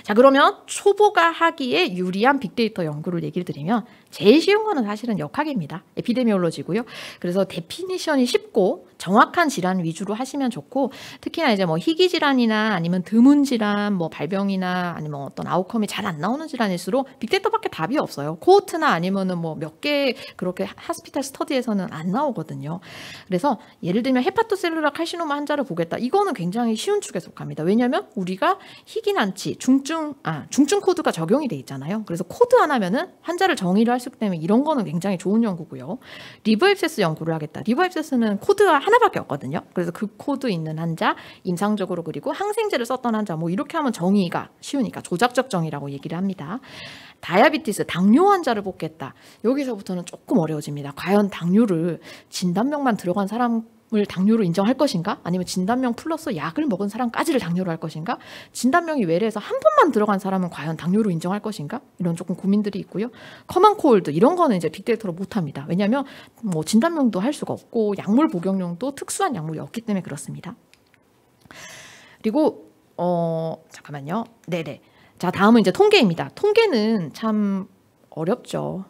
[SPEAKER 2] 자, 그러면 초보가 하기에 유리한 빅데이터 연구를 얘기를 드리면 제일 쉬운 거는 사실은 역학입니다. 에피데미올로지고요. 그래서 데피니션이 쉽고 정확한 질환 위주로 하시면 좋고, 특히나 이제 뭐 희귀 질환이나 아니면 드문 질환, 뭐 발병이나 아니면 어떤 아웃컴이 잘 안 나오는 질환일수록 빅데이터밖에 답이 없어요. 코호트나 아니면은 뭐 몇 개 그렇게 하스피탈 스터디에서는 안 나오거든요. 그래서 예를 들면 헤파토셀룰라 칼시노마 환자를 보겠다. 이거는 굉장히 쉬운 축에 속합니다. 왜냐하면 우리가 희귀 난치, 중증 코드가 적용이 돼 있잖아요. 그래서 코드 하나면은 환자를 정의를 할 수 있기 때문에 이런 거는 굉장히 좋은 연구고요. 리버 앱세스 연구를 하겠다. 리버 앱세스는 코드가 하나밖에 없거든요. 그래서 그 코드 있는 환자, 임상적으로 그리고 항생제를 썼던 환자, 뭐 이렇게 하면 정의가 쉬우니까 조작적 정의라고 얘기를 합니다. 다이아비티스, 당뇨 환자를 뽑겠다. 여기서부터는 조금 어려워집니다. 과연 당뇨를 진단명만 들어간 사람을 당뇨로 인정할 것인가? 아니면 진단명 플러스 약을 먹은 사람까지를 당뇨로 할 것인가? 진단명이 외래해서 한 번만 들어간 사람은 과연 당뇨로 인정할 것인가? 이런 조금 고민들이 있고요. 커먼 콜드 이런 거는 이제 빅데이터로 못합니다. 왜냐하면 뭐 진단명도 할 수가 없고 약물 복용용도 특수한 약물이 없기 때문에 그렇습니다. 그리고 잠깐만요. 네네. 자, 다음은 이제 통계입니다. 통계는 참 어렵죠.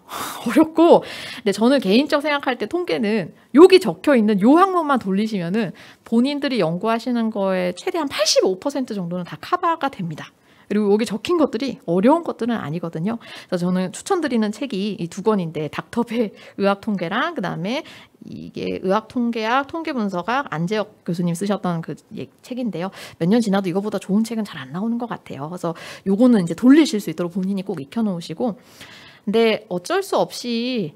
[SPEAKER 2] 어렵고, 근데 저는 개인적 생각할 때 통계는 여기 적혀 있는 요 항목만 돌리시면은 본인들이 연구하시는 거에 최대한 85% 정도는 다 커버가 됩니다. 그리고 여기 적힌 것들이 어려운 것들은 아니거든요. 그래서 저는 추천드리는 책이 이 두 권인데, 닥터베 의학 통계랑 그다음에 이게 의학 통계학 통계 분석학 안재혁 교수님 쓰셨던 그 책인데요. 몇 년 지나도 이거보다 좋은 책은 잘 안 나오는 것 같아요. 그래서 요거는 이제 돌리실 수 있도록 본인이 꼭 익혀 놓으시고, 근데 어쩔 수 없이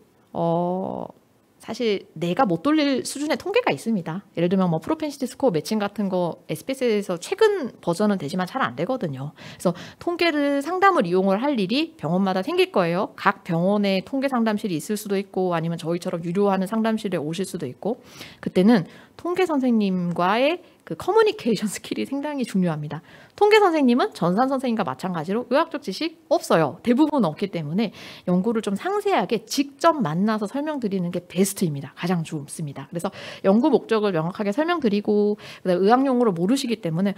[SPEAKER 2] 사실 내가 못 돌릴 수준의 통계가 있습니다. 예를 들면 뭐 프로펜시티 스코어 매칭 같은 거 SPSS에서 최근 버전은 되지만 잘 안 되거든요. 그래서 통계를 상담을 이용을 할 일이 병원마다 생길 거예요. 각 병원에 통계 상담실이 있을 수도 있고 아니면 저희처럼 유료하는 상담실에 오실 수도 있고, 그때는 통계 선생님과의 그 커뮤니케이션 스킬이 상당히 중요합니다. 통계 선생님은 전산 선생님과 마찬가지로 의학적 지식 없어요. 대부분 없기 때문에 연구를 좀 상세하게 직접 만나서 설명드리는 게 베스트입니다. 가장 좋습니다. 그래서 연구 목적을 명확하게 설명드리고, 의학 용어를 모르시기 때문에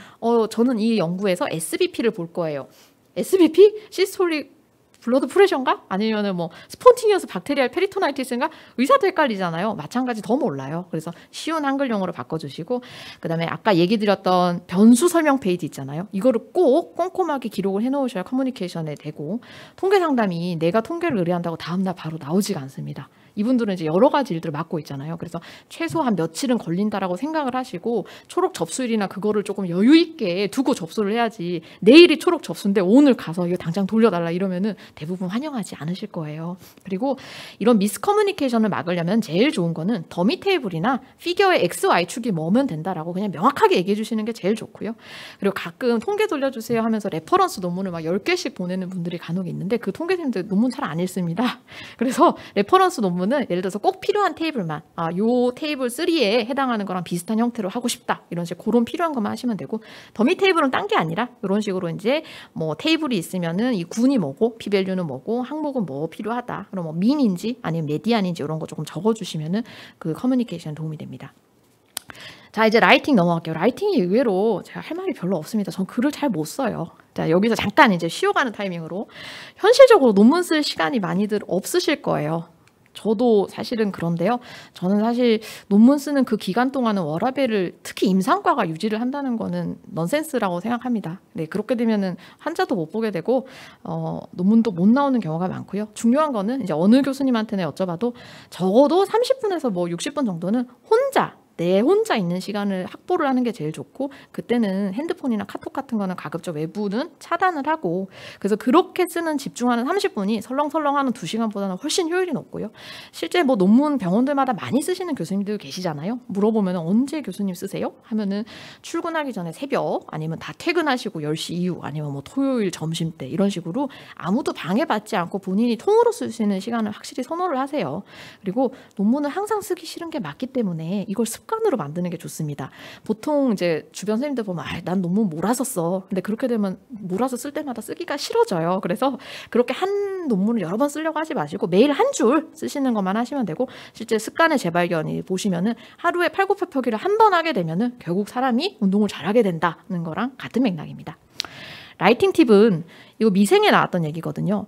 [SPEAKER 2] 저는 이 연구에서 SBP를 볼 거예요. SBP? 시스톨릭 블러드 프레셔인가? 아니면은 뭐 스폰티니어스 박테리얼 페리토나이티스인가? 의사도 헷갈리잖아요. 마찬가지 더 몰라요. 그래서 쉬운 한글 용어로 바꿔주시고, 그다음에 아까 얘기 드렸던 변수 설명 페이지 있잖아요. 이거를 꼭 꼼꼼하게 기록을 해놓으셔야 커뮤니케이션에 되고, 통계 상담이 내가 통계를 의뢰한다고 다음날 바로 나오지가 않습니다. 이분들은 이제 여러 가지 일들을 맡고 있잖아요. 그래서 최소한 며칠은 걸린다라고 생각을 하시고, 초록 접수일이나 그거를 조금 여유 있게 두고 접수를 해야지, 내일이 초록 접수인데 오늘 가서 이거 당장 돌려달라 이러면은 대부분 환영하지 않으실 거예요. 그리고 이런 미스커뮤니케이션을 막으려면 제일 좋은 거는 더미 테이블이나 피겨의 X, Y축이 뭐면 된다라고 그냥 명확하게 얘기해 주시는 게 제일 좋고요. 그리고 가끔 통계 돌려주세요 하면서 레퍼런스 논문을 막 10개씩 보내는 분들이 간혹 있는데, 그 통계생들 논문 잘 안 읽습니다. 그래서 레퍼런스 논문 은 예를 들어서 꼭 필요한 테이블만, 요 테이블 3에 해당하는 거랑 비슷한 형태로 하고 싶다, 이런 식으로 그런 필요한 것만 하시면 되고, 더미 테이블은 딴 게 아니라 이런 식으로 이제 뭐 테이블이 있으면은 이 군이 뭐고 P밸류는 뭐고 항목은 뭐 필요하다, 그럼 뭐 민인지 아니면 메디안인지 이런 거 조금 적어주시면은 그 커뮤니케이션 도움이 됩니다. 자, 이제 라이팅 넘어갈게요. 라이팅이 의외로 제가 할 말이 별로 없습니다. 전 글을 잘 못 써요. 자, 여기서 잠깐 이제 쉬어가는 타이밍으로, 현실적으로 논문 쓸 시간이 많이들 없으실 거예요. 저도 사실은 그런데요. 저는 사실 논문 쓰는 그 기간 동안은 워라밸을, 특히 임상과가 유지를 한다는 거는 넌센스라고 생각합니다. 네, 그렇게 되면은 환자도 못 보게 되고 논문도 못 나오는 경우가 많고요. 중요한 거는 이제 어느 교수님한테는 여쭤봐도 적어도 30분에서 뭐 60분 정도는 내 혼자 있는 시간을 확보를 하는 게 제일 좋고, 그때는 핸드폰이나 카톡 같은 거는 가급적 외부는 차단을 하고, 그래서 그렇게 쓰는 집중하는 30분이 설렁설렁하는 2시간보다는 훨씬 효율이 높고요. 실제 뭐 논문 병원들마다 많이 쓰시는 교수님들 계시잖아요. 물어보면 언제 교수님 쓰세요? 하면은 출근하기 전에 새벽, 아니면 다 퇴근하시고 10시 이후, 아니면 뭐 토요일 점심때, 이런 식으로 아무도 방해받지 않고 본인이 통으로 쓸 수 있는 시간을 확실히 선호를 하세요. 그리고 논문을 항상 쓰기 싫은 게 맞기 때문에 이걸 습관으로 만드는 게 좋습니다. 보통 이제 주변 선생님들 보면 난 논문 몰아서 써. 근데 그렇게 되면 몰아서 쓸 때마다 쓰기가 싫어져요. 그래서 그렇게 한 논문을 여러 번 쓰려고 하지 마시고 매일 한 줄 쓰시는 것만 하시면 되고, 실제 습관의 재발견이 보시면은 하루에 팔굽혀펴기를 한 번 하게 되면은 결국 사람이 운동을 잘하게 된다는 거랑 같은 맥락입니다. 라이팅 팁은 이거 미생에 나왔던 얘기거든요.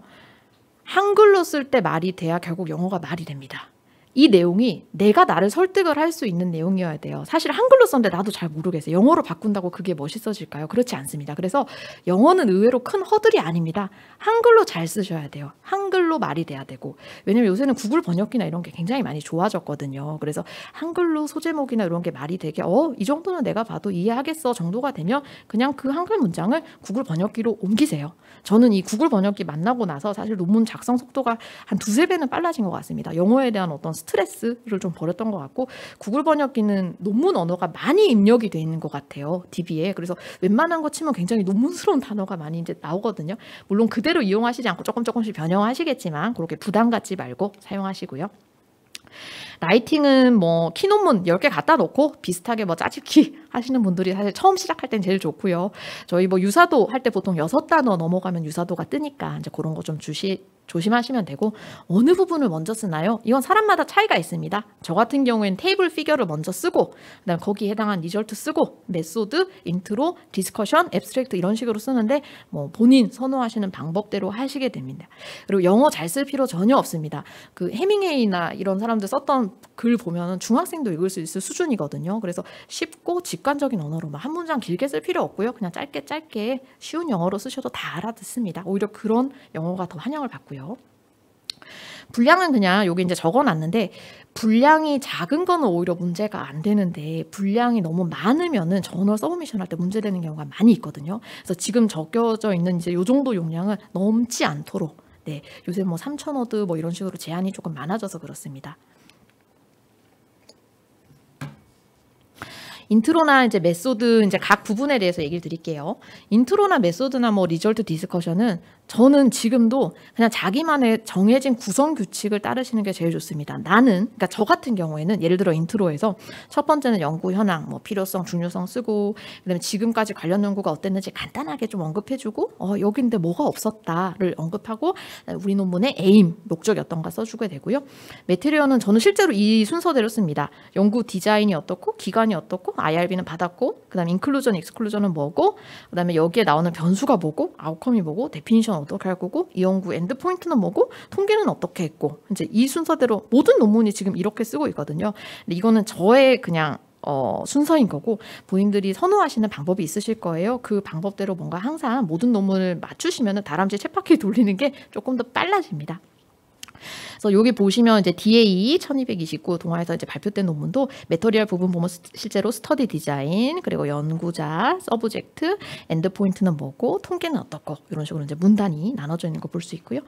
[SPEAKER 2] 한글로 쓸 때 말이 돼야 결국 영어가 말이 됩니다. 이 내용이 내가 나를 설득을 할 수 있는 내용이어야 돼요. 사실 한글로 썼는데 나도 잘 모르겠어요. 영어로 바꾼다고 그게 멋있어질까요? 그렇지 않습니다. 그래서 영어는 의외로 큰 허들이 아닙니다. 한글로 잘 쓰셔야 돼요. 한글로 말이 돼야 되고. 왜냐면 요새는 구글 번역기나 이런 게 굉장히 많이 좋아졌거든요. 그래서 한글로 소제목이나 이런 게 말이 되게 이 정도는 내가 봐도 이해하겠어 정도가 되면 그냥 그 한글 문장을 구글 번역기로 옮기세요. 저는 이 구글 번역기 만나고 나서 사실 논문 작성 속도가 한 두세 배는 빨라진 것 같습니다. 영어에 대한 어떤 스트레스를 좀 버렸던 것 같고 구글 번역기는 논문 언어가 많이 입력이 돼 있는 것 같아요. DB에. 그래서 웬만한 거 치면 굉장히 논문스러운 단어가 많이 이제 나오거든요. 물론 그대로 이용하시지 않고 조금씩 변형하시겠지만 그렇게 부담 갖지 말고 사용하시고요. 라이팅은 뭐 키논문 10개 갖다 놓고 비슷하게 뭐 짜집기 하시는 분들이 사실 처음 시작할 땐 제일 좋고요. 저희 뭐 유사도 할 때 보통 6단어 넘어가면 유사도가 뜨니까 이제 그런 거 좀 조심하시면 되고 어느 부분을 먼저 쓰나요? 이건 사람마다 차이가 있습니다. 저 같은 경우에는 테이블 피겨를 먼저 쓰고 그다음 거기에 해당한 리절트 쓰고 메소드, 인트로, 디스커션, 앱스트랙트 이런 식으로 쓰는데 뭐 본인 선호하시는 방법대로 하시게 됩니다. 그리고 영어 잘 쓸 필요 전혀 없습니다. 그 해밍웨이나 이런 사람들 썼던 글 보면은 중학생도 읽을 수 있을 수준이거든요. 그래서 쉽고 직관적인 언어로 한 문장 길게 쓸 필요 없고요. 그냥 짧게 쉬운 영어로 쓰셔도 다 알아듣습니다. 오히려 그런 영어가 더 환영을 받고요. 분량은 그냥 여기 이제 적어놨는데 분량이 작은 거는 오히려 문제가 안 되는데 분량이 너무 많으면은 저널 서브미션 할 때 문제되는 경우가 많이 있거든요. 그래서 지금 적혀져 있는 이제 요 정도 용량은 넘지 않도록 요새 뭐 3,000워드 뭐 이런 식으로 제한이 조금 많아져서 그렇습니다. 인트로나 이제 메소드 이제 각 부분에 대해서 얘기를 드릴게요. 인트로나 메소드나 뭐 리절트 디스커션은 저는 지금도 그냥 자기만의 정해진 구성 규칙을 따르시는 게 제일 좋습니다. 그러니까 저 같은 경우에는 예를 들어 인트로에서 첫 번째는 연구 현황, 뭐 필요성, 중요성 쓰고 그다음에 지금까지 관련 연구가 어땠는지 간단하게 좀 언급해주고 여기인데 뭐가 없었다를 언급하고 우리 논문의 에임, 목적이 어떤가 써주게 되고요. 매트리얼은 저는 실제로 이 순서대로 씁니다. 연구 디자인이 어떻고 기간이 어떻고 IRB는 받았고 그다음에 인클루전, 익스클루전은 뭐고 그다음에 여기에 나오는 변수가 뭐고 아웃컴이 뭐고 데피니션 어떻게 할 거고 이 연구 엔드 포인트는 뭐고 통계는 어떻게 했고 이제 이 순서대로 모든 논문이 지금 이렇게 쓰고 있거든요. 근데 이거는 저의 그냥 순서인 거고 본인들이 선호하시는 방법이 있으실 거예요. 그 방법대로 뭔가 항상 모든 논문을 맞추시면 다람쥐 쳇바퀴 돌리는 게 조금 더 빨라집니다. 그래서 여기 보시면 이제 DA 1229 동아에서 이제 발표된 논문도 매터리얼 부분 보면 실제로 스터디 디자인 그리고 연구자, 서브젝트, 엔드 포인트는 뭐고 통계는 어떻고 이런 식으로 이제 문단이 나눠져 있는 거 볼 수 있고요.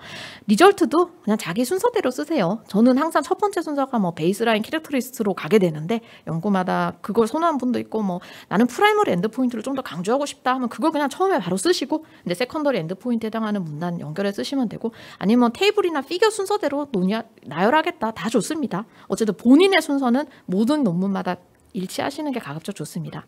[SPEAKER 2] 리절트도 그냥 자기 순서대로 쓰세요. 저는 항상 첫 번째 순서가 뭐 베이스라인 캐릭터리스트로 가게 되는데 연구마다 그걸 선호하는 분도 있고 뭐 나는 프라이머리 엔드 포인트를 좀 더 강조하고 싶다 하면 그걸 그냥 처음에 바로 쓰시고 이제 세컨더리 엔드 포인트에 해당하는 문단 연결해 쓰시면 되고 아니면 테이블이나 피겨 순서대로 나열하겠다 다 좋습니다. 어쨌든 본인의 순서는 모든 논문마다 일치하시는 게 가급적 좋습니다.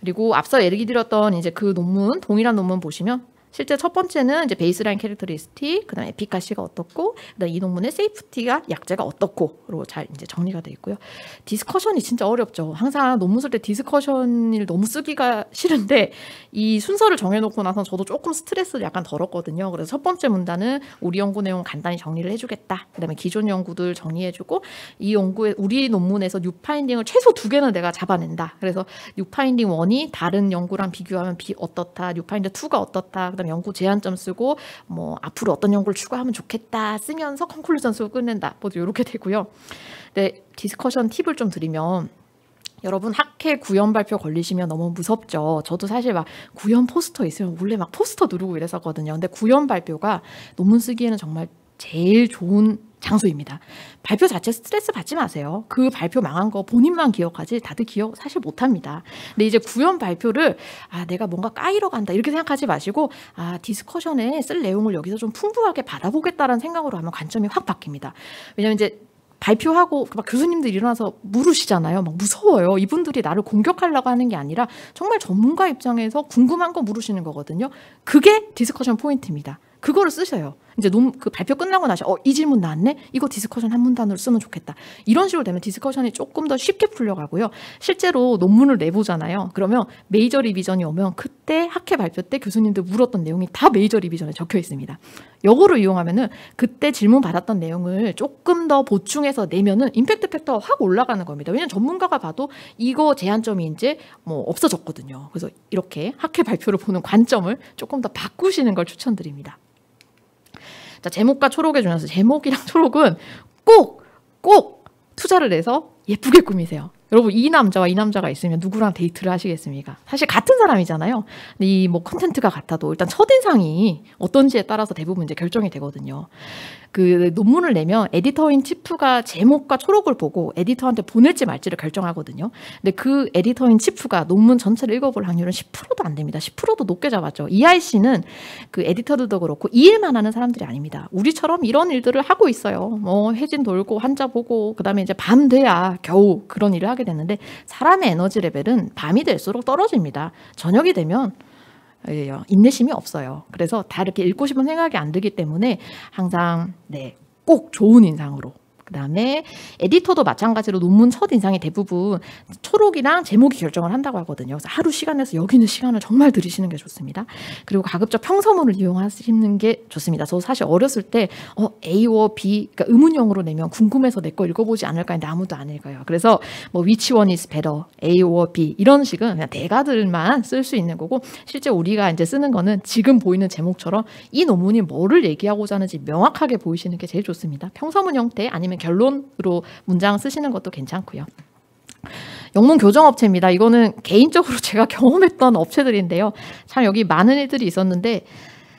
[SPEAKER 2] 그리고 앞서 얘기 드렸던 이제 그 논문 동일한 논문 보시면 실제 첫 번째는 이제 베이스라인 캐릭터리스틱, 그다음에 에피카시가 어떻고, 그다음 이 논문의 세이프티가 약제가 어떻고로 잘 이제 정리가 돼 있고요. 디스커션이 진짜 어렵죠. 항상 논문 쓸 때 디스커션을 너무 쓰기가 싫은데 이 순서를 정해놓고 나서 저도 조금 스트레스를 약간 덜었거든요. 그래서 첫 번째 문단은 우리 연구 내용 간단히 정리를 해주겠다. 그다음에 기존 연구들 정리해주고 이 연구에 우리 논문에서 뉴 파인딩을 최소 2개는 내가 잡아낸다. 그래서 뉴 파인딩 1이 다른 연구랑 비교하면 어떻다, 뉴 파인딩 2가 어떻다. 그다음에 연구 제안점 쓰고 뭐 앞으로 어떤 연구를 추가하면 좋겠다 쓰면서 컨클루전 쓰고 끝낸다. 모두 이렇게 되고요. 네, 디스커션 팁을 좀 드리면 여러분 학회 구연 발표 걸리시면 너무 무섭죠. 저도 사실 막 구연 포스터 있으면 원래 막 포스터 누르고 이랬었거든요. 근데 구연 발표가 논문 쓰기에는 정말 제일 좋은 장소입니다. 발표 자체 스트레스 받지 마세요. 그 발표 망한 거 본인만 기억하지 다들 기억 사실 못합니다. 근데 이제 구연 발표를 내가 뭔가 까이러 간다 이렇게 생각하지 마시고 디스커션에 쓸 내용을 여기서 좀 풍부하게 받아보겠다라는 생각으로 하면 관점이 확 바뀝니다. 왜냐면 이제 발표하고 막 교수님들 일어나서 물으시잖아요. 막 무서워요. 이분들이 나를 공격하려고 하는 게 아니라 정말 전문가 입장에서 궁금한 거 물으시는 거거든요. 그게 디스커션 포인트입니다. 그거를 쓰셔요. 이제 그 발표 끝나고 나서 이 질문 나왔네? 이거 디스커션 한 문단으로 쓰면 좋겠다. 이런 식으로 되면 디스커션이 조금 더 쉽게 풀려가고요. 실제로 논문을 내보잖아요. 그러면 메이저 리비전이 오면 그때 학회 발표 때 교수님들 물었던 내용이 다 메이저 리비전에 적혀 있습니다. 요거를 이용하면은 그때 질문 받았던 내용을 조금 더 보충해서 내면은 임팩트 팩터가 확 올라가는 겁니다. 왜냐면 전문가가 봐도 이거 제한점이 이제 뭐 없어졌거든요. 그래서 이렇게 학회 발표를 보는 관점을 조금 더 바꾸시는 걸 추천드립니다. 자, 제목과 초록의 중요해서 제목이랑 초록은 꼭 투자를 내서 예쁘게 꾸미세요. 여러분 이 남자와 이 남자가 있으면 누구랑 데이트를 하시겠습니까? 사실 같은 사람이잖아요. 근데 이 뭐 컨텐츠가 같아도 일단 첫인상이 어떤지에 따라서 대부분 이제 결정이 되거든요. 그 논문을 내면 에디터인 치프가 제목과 초록을 보고 에디터한테 보낼지 말지를 결정하거든요. 근데 그 에디터인 치프가 논문 전체를 읽어볼 확률은 10%도 안 됩니다. 10%도 높게 잡았죠. EIC는 그 에디터들도 그렇고 이 일만 하는 사람들이 아닙니다. 우리처럼 이런 일들을 하고 있어요. 뭐 해진 돌고 환자 보고 그다음에 이제 밤 돼야 겨우 그런 일을 하게 되는데 사람의 에너지 레벨은 밤이 될수록 떨어집니다. 저녁이 되면 인내심이 없어요. 그래서 다 이렇게 읽고 싶은 생각이 안 들기 때문에 항상 꼭 좋은 인상으로. 그다음에 에디터도 마찬가지로 논문 첫 인상이 대부분 초록이랑 제목이 결정을 한다고 하거든요. 그래서 하루 시간 내서 여기 있는 시간을 정말 들이시는 게 좋습니다. 그리고 가급적 평서문을 이용하시는 게 좋습니다. 저 사실 어렸을 때 Aor B, 그러니까 의문형으로 내면 궁금해서 내 거 읽어보지 않을까 했는데 아무도 안 읽어요. 그래서 뭐 which one is better, A or B 이런 식은 그냥 대가들만 쓸 수 있는 거고 실제 우리가 이제 쓰는 거는 지금 보이는 제목처럼 이 논문이 뭐를 얘기하고자 하는지 명확하게 보이시는 게 제일 좋습니다. 평서문 형태 아니면 결론으로 문장 쓰시는 것도 괜찮고요. 영문 교정업체입니다. 이거는 개인적으로 제가 경험했던 업체들인데요. 참 여기 많은 일들이 있었는데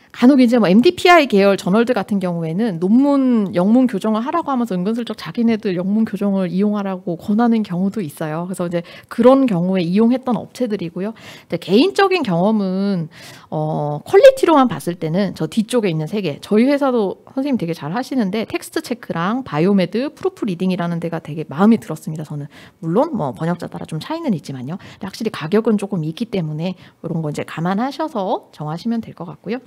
[SPEAKER 2] 간혹 이제 뭐 MDPI 계열 저널들 같은 경우에는 논문 영문 교정을 하라고 하면서 은근슬쩍 자기네들 영문 교정을 이용하라고 권하는 경우도 있어요. 그래서 이제 그런 경우에 이용했던 업체들이고요. 개인적인 경험은 퀄리티로만 봤을 때는 저 뒤쪽에 있는 세 개. 저희 회사도 선생님 되게 잘 하시는데 텍스트 체크랑 바이오메드, 프루프 리딩이라는 데가 되게 마음에 들었습니다. 저는 물론 뭐 번역자 따라 좀 차이는 있지만요. 근데 확실히 가격은 조금 있기 때문에 이런 거 이제 감안하셔서 정하시면 될 것 같고요.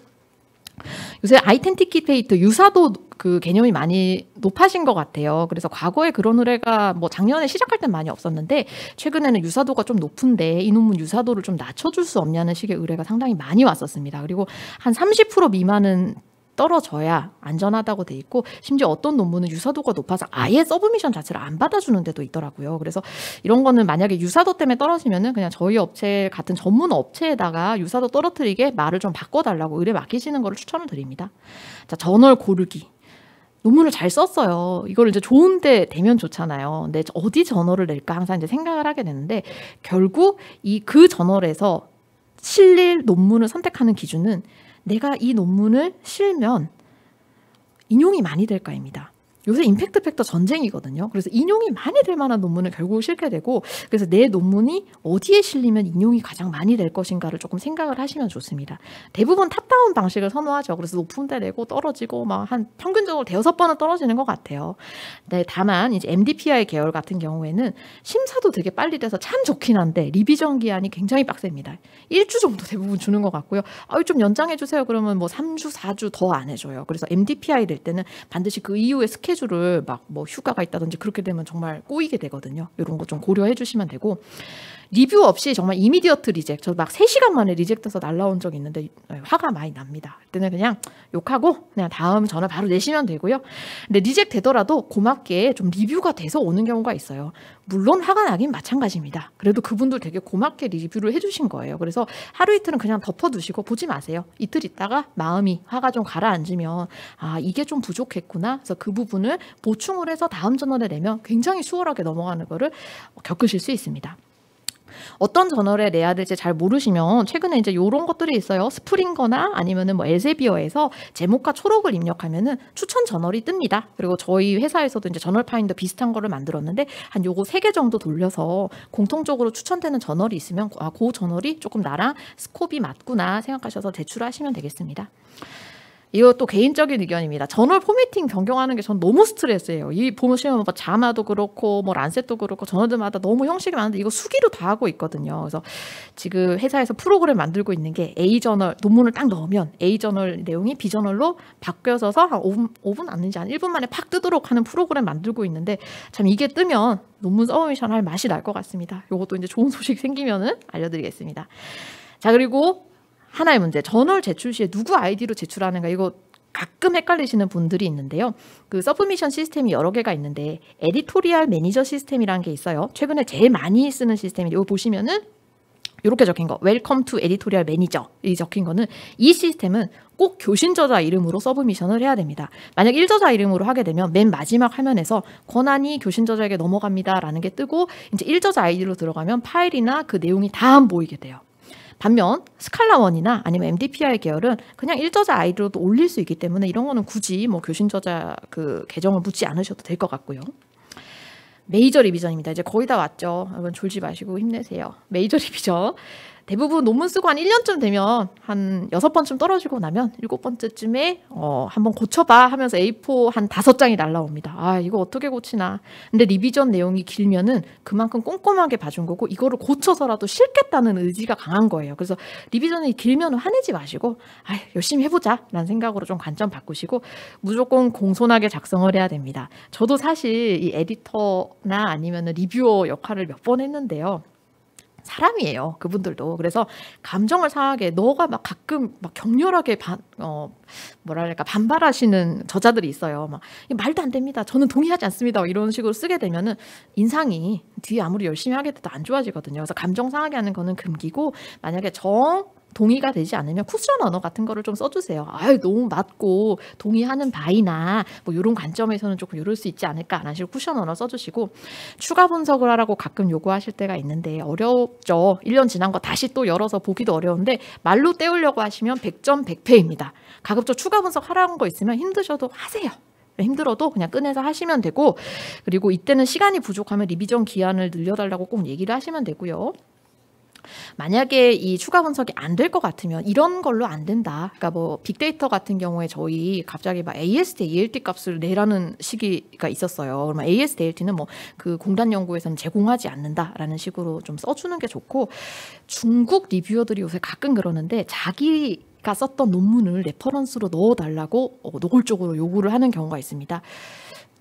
[SPEAKER 2] 요새 아이텐티케이터 유사도 그 개념이 많이 높아진 것 같아요. 그래서 과거에 그런 의뢰가 뭐 작년에 시작할 땐 많이 없었는데 최근에는 유사도가 좀 높은데 이 논문 유사도를 좀 낮춰줄 수 없냐는 식의 의뢰가 상당히 많이 왔었습니다. 그리고 한 30% 미만은 떨어져야 안전하다고 돼 있고 심지어 어떤 논문은 유사도가 높아서 아예 서브미션 자체를 안 받아주는 데도 있더라고요. 그래서 이런 거는 만약에 유사도 때문에 떨어지면은 그냥 저희 업체 같은 전문 업체에다가 유사도 떨어뜨리게 말을 좀 바꿔달라고 의뢰 맡기시는 거를 추천을 드립니다. 자, 저널 고르기. 논문을 잘 썼어요. 이걸 이제 좋은데 되면 좋잖아요. 근데 어디 저널을 낼까 항상 이제 생각을 하게 되는데 결국 그 저널에서 실릴 논문을 선택하는 기준은 내가 이 논문을 실면 인용이 많이 될까입니다. 요새 임팩트 팩터 전쟁이거든요. 그래서 인용이 많이 될 만한 논문을 결국 실게 되고 그래서 내 논문이 어디에 실리면 인용이 가장 많이 될 것인가를 조금 생각을 하시면 좋습니다. 대부분 탑다운 방식을 선호하죠. 그래서 높은 데 내고 떨어지고 막 한 평균적으로 5-6번은 떨어지는 것 같아요. 네, 다만 이제 MDPI 계열 같은 경우에는 심사도 되게 빨리 돼서 참 좋긴 한데 리비전 기한이 굉장히 빡셉니다. 1주 정도 대부분 주는 것 같고요. 좀 연장해 주세요. 그러면 뭐 3주, 4주 더 안 해줘요. 그래서 MDPI 될 때는 반드시 그 이후에 스케줄을 막 뭐 휴가가 있다든지 그렇게 되면 정말 꼬이게 되거든요. 이런 거 좀 고려해 주시면 되고 리뷰 없이 정말 이미디어트 리젝. 저 막 3시간 만에 리젝돼서 날라온 적이 있는데 화가 많이 납니다. 그때는 그냥 욕하고 그냥 다음 전화 바로 내시면 되고요. 근데 리젝 되더라도 고맙게 좀 리뷰가 돼서 오는 경우가 있어요. 물론 화가 나긴 마찬가지입니다. 그래도 그분들 되게 고맙게 리뷰를 해주신 거예요. 그래서 하루 이틀은 그냥 덮어두시고 보지 마세요. 이틀 있다가 마음이 화가 좀 가라앉으면 이게 좀 부족했구나. 그래서 그 부분을 보충을 해서 다음 전화를 내면 굉장히 수월하게 넘어가는 거를 겪으실 수 있습니다. 어떤 저널에 내야 될지 잘 모르시면 최근에 이제 이런 것들이 있어요. 스프링거나 아니면은 뭐 엘세비어에서 제목과 초록을 입력하면은 추천 저널이 뜹니다. 그리고 저희 회사에서도 이제 저널 파인더 비슷한 거를 만들었는데 한 요거 3개 정도 돌려서 공통적으로 추천되는 저널이 있으면 그 저널이 조금 나랑 스콥이 맞구나 생각하셔서 제출하시면 되겠습니다. 이것도 개인적인 의견입니다. 저널 포매팅 변경하는 게 전 너무 스트레스예요. 이 보시면 뭐 자마도 그렇고 뭐 란셋도 그렇고 저널들마다 너무 형식이 많은데 이거 수기로 다 하고 있거든요. 그래서 지금 회사에서 프로그램 만들고 있는 게 A 저널 논문을 딱 넣으면 A 저널 내용이 B 저널로 바뀌어서 한 5분 안 되지 한 1분 만에 팍 뜨도록 하는 프로그램 만들고 있는데 참 이게 뜨면 논문 서브미션 할 맛이 날 것 같습니다. 이것도 이제 좋은 소식 생기면은 알려드리겠습니다. 자, 그리고 하나의 문제. 저널 제출 시에 누구 아이디로 제출하는가 이거 가끔 헷갈리시는 분들이 있는데요. 그 서브미션 시스템이 여러 개가 있는데 에디토리얼 매니저 시스템이라는 게 있어요. 최근에 제일 많이 쓰는 시스템인데 이거 보시면은 이렇게 적힌 거 웰컴 투 에디토리얼 매니저 이 적힌 거는 이 시스템은 꼭 교신 저자 이름으로 서브미션을 해야 됩니다. 만약 1저자 이름으로 하게 되면 맨 마지막 화면에서 권한이 교신 저자에게 넘어갑니다 라는 게 뜨고 이제 1저자 아이디로 들어가면 파일이나 그 내용이 다 안 보이게 돼요. 반면 스칼라1이나 아니면 MDPI 계열은 그냥 1저자 아이디로도 올릴 수 있기 때문에 이런 거는 굳이 뭐 교신 저자 그 계정을 묻지 않으셔도 될 것 같고요. 메이저 리비전입니다. 이제 거의 다 왔죠. 여러분 졸지 마시고 힘내세요. 메이저 리비전. 대부분 논문 쓰고 한 1년쯤 되면 한 6번쯤 떨어지고 나면 7번째쯤에 한번 고쳐봐 하면서 A4 한 5장이 날라옵니다. 아 이거 어떻게 고치나. 근데 리비전 내용이 길면은 그만큼 꼼꼼하게 봐준 거고 이거를 고쳐서라도 싫겠다는 의지가 강한 거예요. 그래서 리비전이 길면 화내지 마시고 아 열심히 해보자 라는 생각으로 좀 관점 바꾸시고 무조건 공손하게 작성을 해야 됩니다. 저도 사실 이 에디터나 아니면 리뷰어 역할을 몇 번 했는데요. 사람이에요. 그분들도. 그래서 감정을 상하게 너가 막 가끔 막 격렬하게 반발하시는 저자들이 있어요. 막 말도 안 됩니다. 저는 동의하지 않습니다. 이런 식으로 쓰게 되면은 인상이 뒤에 아무리 열심히 하게 돼도 안 좋아지거든요. 그래서 감정 상하게 하는 거는 금기고 만약에 동의가 되지 않으면 쿠션 언어 같은 거를 좀 써주세요. 아유 너무 맞고 동의하는 바이나 뭐 이런 관점에서는 조금 이럴 수 있지 않을까라는 식으로 쿠션 언어 써주시고 추가 분석을 하라고 가끔 요구하실 때가 있는데 어렵죠. 1년 지난 거 다시 또 열어서 보기도 어려운데 말로 때우려고 하시면 100점 100패입니다. 가급적 추가 분석 하라는 거 있으면 힘드셔도 하세요. 힘들어도 그냥 꺼내서 하시면 되고 그리고 이때는 시간이 부족하면 리비전 기한을 늘려달라고 꼭 얘기를 하시면 되고요. 만약에 이 추가 분석이 안 될 것 같으면 이런 걸로 안 된다. 그러니까 뭐 빅데이터 같은 경우에 저희 갑자기 막 AST, ALT 값을 내라는 시기가 있었어요. 그러면 AST, ALT는 뭐 그 공단 연구에서는 제공하지 않는다라는 식으로 좀 써주는 게 좋고 중국 리뷰어들이 요새 가끔 그러는데 자기가 썼던 논문을 레퍼런스로 넣어달라고 노골적으로 요구를 하는 경우가 있습니다.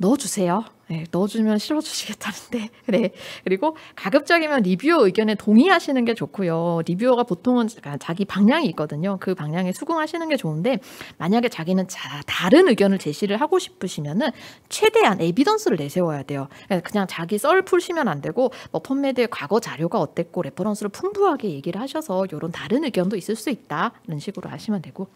[SPEAKER 2] 넣어주세요. 네, 넣어주면 실어주시겠다는데. 네. 그리고 가급적이면 리뷰어 의견에 동의하시는 게 좋고요. 리뷰어가 보통은 자기 방향이 있거든요. 그 방향에 수긍하시는 게 좋은데 만약에 자기는 다른 의견을 제시를 하고 싶으시면은 최대한 에비던스를 내세워야 돼요. 그냥 자기 썰 풀시면 안 되고 뭐 펀메드의 과거 자료가 어땠고 레퍼런스를 풍부하게 얘기를 하셔서 이런 다른 의견도 있을 수 있다는 식으로 하시면 되고.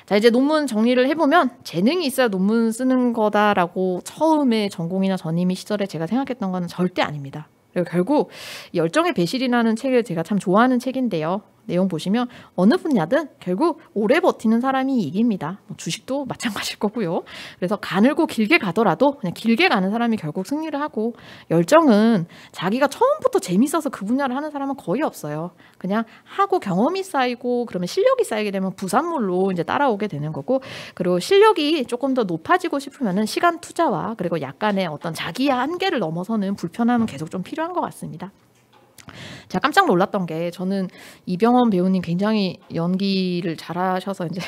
[SPEAKER 2] 자 이제 논문 정리를 해보면 재능이 있어야 논문 쓰는 거다라고 처음에 전공이나 전임의 시절에 제가 생각했던 거는 절대 아닙니다. 그리고 결국 열정의 배실이라는 책을 제가 참 좋아하는 책인데요. 내용 보시면 어느 분야든 결국 오래 버티는 사람이 이깁니다. 주식도 마찬가지일 거고요. 그래서 가늘고 길게 가더라도 그냥 길게 가는 사람이 결국 승리를 하고 열정은 자기가 처음부터 재밌어서 그 분야를 하는 사람은 거의 없어요. 그냥 하고 경험이 쌓이고 그러면 실력이 쌓이게 되면 부산물로 이제 따라오게 되는 거고 그리고 실력이 조금 더 높아지고 싶으면은 시간 투자와 그리고 약간의 어떤 자기의 한계를 넘어서는 불편함은 계속 좀 필요한 것 같습니다. 제가 깜짝 놀랐던 게 저는 이병헌 배우님 굉장히 연기를 잘하셔서 이제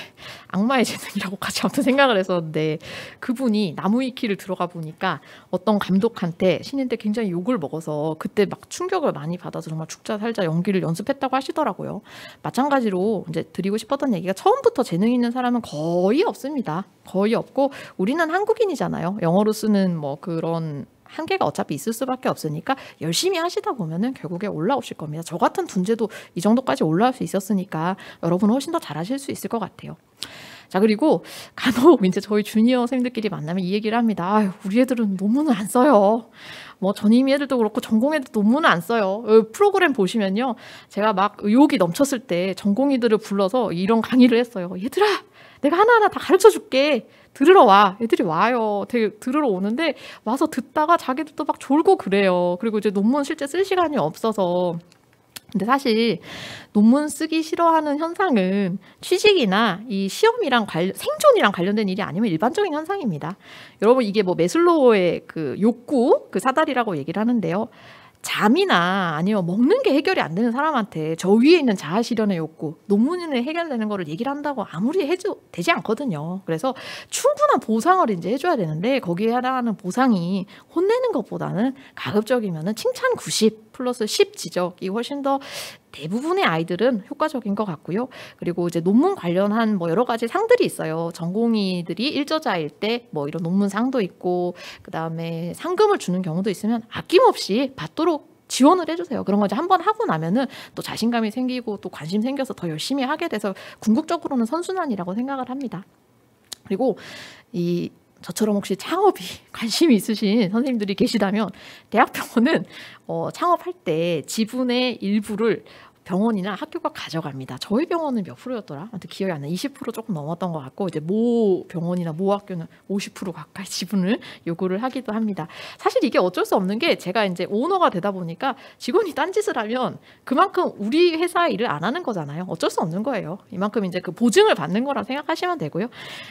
[SPEAKER 2] 악마의 재능이라고까지 아무튼 생각을 했었는데 그분이 나무위키를 들어가 보니까 어떤 감독한테 신인 때 굉장히 욕을 먹어서 그때 막 충격을 많이 받아서 정말 죽자 살자 연기를 연습했다고 하시더라고요. 마찬가지로 이제 드리고 싶었던 얘기가 처음부터 재능 있는 사람은 거의 없습니다. 거의 없고 우리는 한국인이잖아요. 영어로 쓰는 뭐 그런 한계가 어차피 있을 수밖에 없으니까 열심히 하시다 보면은 결국에 올라오실 겁니다. 저 같은 둔재도 이 정도까지 올라올 수 있었으니까 여러분은 훨씬 더 잘하실 수 있을 것 같아요. 자 그리고 간혹 이제 저희 주니어 쌤들끼리 만나면 이 얘기를 합니다. 아유, 우리 애들은 논문을 안 써요. 뭐 전임이 애들도 그렇고 전공 애들도 논문을 안 써요. 프로그램 보시면요. 제가 막 의욕이 넘쳤을 때 전공의들을 불러서 이런 강의를 했어요. 얘들아 내가 하나하나 다 가르쳐 줄게. 들으러 와. 애들이 와요. 들으러 오는데 와서 듣다가 자기들도 막 졸고 그래요. 그리고 이제 논문 실제 쓸 시간이 없어서 근데 사실 논문 쓰기 싫어하는 현상은 취직이나 이 시험이랑 생존이랑 관련된 일이 아니면 일반적인 현상입니다. 여러분 이게 뭐 매슬로우의 그 욕구, 그 사다리라고 얘기를 하는데요. 잠이나 아니면 먹는 게 해결이 안 되는 사람한테 저 위에 있는 자아 실현의 욕구, 논문에 해결되는 거를 얘기를 한다고 아무리 해도 되지 않거든요. 그래서 충분한 보상을 이제 해줘야 되는데 거기에 해당하는 보상이 혼내는 것보다는 가급적이면은 칭찬 90 플러스 10 지적이 훨씬 더 대부분의 아이들은 효과적인 것 같고요. 그리고 이제 논문 관련한 뭐 여러 가지 상들이 있어요. 전공의들이 일저자일 때 뭐 이런 논문 상도 있고, 그 다음에 상금을 주는 경우도 있으면 아낌없이 받도록 지원을 해주세요. 그런 거 이제 한번 하고 나면은 또 자신감이 생기고 또 관심 생겨서 더 열심히 하게 돼서 궁극적으로는 선순환이라고 생각을 합니다. 그리고 저처럼 혹시 창업이 관심이 있으신 선생님들이 계시다면 대학병원은 창업할 때 지분의 일부를 병원이나 학교가 가져갑니다. 저희 병원은 몇 프로였더라? 아무튼 기억이 안 나. 20% 조금 넘었던 것 같고 이제 모 병원이나 모 학교는 50% 가까이 지분을 요구를 하기도 합니다. 사실 이게 어쩔 수 없는 게 제가 이제 오너가 되다 보니까 직원이 딴짓을 하면 그만큼 우리 회사 일을 안 하는 거잖아요. 어쩔 수 없는 거예요. 이만큼 이제 그 보증을 받는 거라 생각하시면 되고요.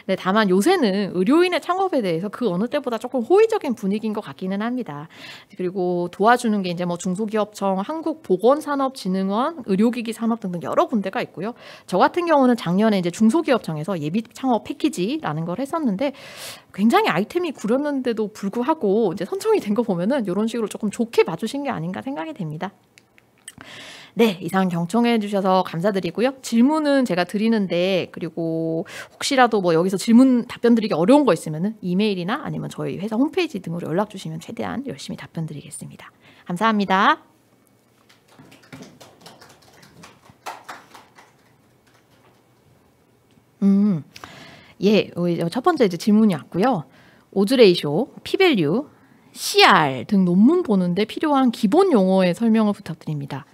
[SPEAKER 2] 네, 다만 요새는 의료인의 창업에 대해서 그 어느 때보다 조금 호의적인 분위기인 것 같기는 합니다. 그리고 도와주는 게 이제 뭐 중소기업청, 한국보건산업진흥원, 의료기기 산업 등등 여러 군데가 있고요. 저 같은 경우는 작년에 이제 중소기업청에서 예비 창업 패키지라는 걸 했었는데 굉장히 아이템이 구렸는데도 불구하고 이제 선정이 된 거 보면은 이런 식으로 조금 좋게 봐주신 게 아닌가 생각이 됩니다. 네, 이상 경청해 주셔서 감사드리고요. 질문은 제가 드리는데 그리고 혹시라도 뭐 여기서 질문 답변 드리기 어려운 거 있으면은 이메일이나 아니면 저희 회사 홈페이지 등으로 연락 주시면 최대한 열심히 답변 드리겠습니다. 감사합니다. 예, 첫 번째 이제 질문이 왔고요. 오즈 레이쇼, P-밸류, CR 등 논문 보는데 필요한 기본 용어의 설명을 부탁드립니다.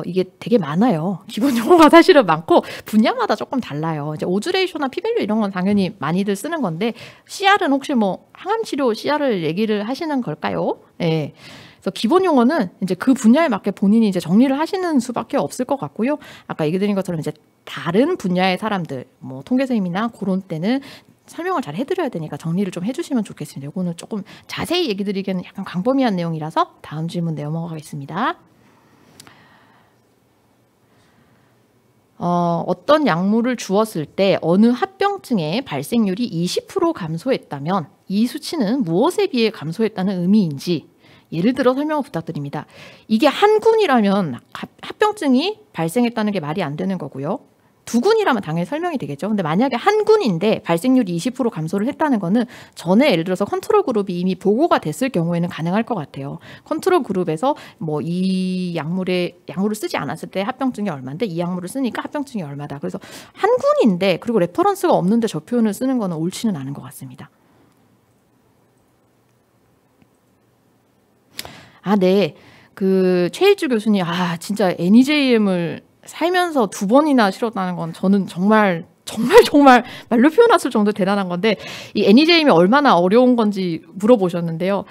[SPEAKER 2] 이게 되게 많아요. 기본 용어가 사실은 많고 분야마다 조금 달라요. 이제 오즈 레이쇼나 P-밸류 이런 건 당연히 많이들 쓰는 건데 CR은 혹시 뭐 항암 치료 CR을 얘기를 하시는 걸까요? 예. 그래서 기본 용어는 이제 그 분야에 맞게 본인이 이제 정리를 하시는 수밖에 없을 것 같고요. 아까 얘기 드린 것처럼 이제 다른 분야의 사람들, 뭐 통계선생님이나 그런 때는 설명을 잘 해드려야 되니까 정리를 좀 해주시면 좋겠습니다. 이거는 조금 자세히 얘기 드리기에는 약간 광범위한 내용이라서 다음 질문 넘어가겠습니다. 어떤 약물을 주었을 때 어느 합병증의 발생률이 20% 감소했다면 이 수치는 무엇에 비해 감소했다는 의미인지 예를 들어 설명을 부탁드립니다. 이게 한 군이라면 합병증이 발생했다는 게 말이 안 되는 거고요. 두 군이라면 당연히 설명이 되겠죠. 근데 만약에 한 군인데 발생률이 20% 감소를 했다는 거는 전에 예를 들어서 컨트롤 그룹이 이미 보고가 됐을 경우에는 가능할 것 같아요. 컨트롤 그룹에서 뭐 이 약물을 쓰지 않았을 때 합병증이 얼마인데 이 약물을 쓰니까 합병증이 얼마다. 그래서 한 군인데 그리고 레퍼런스가 없는데 저 표현을 쓰는 거는 옳지는 않은 것 같습니다. 네. 그 최일주 교수님, 진짜 NEJM을 살면서 2번이나 치렀다는 건 저는 정말 말로 표현할 수 정도 대단한 건데 이 NEJM이 얼마나 어려운 건지 물어보셨는데요.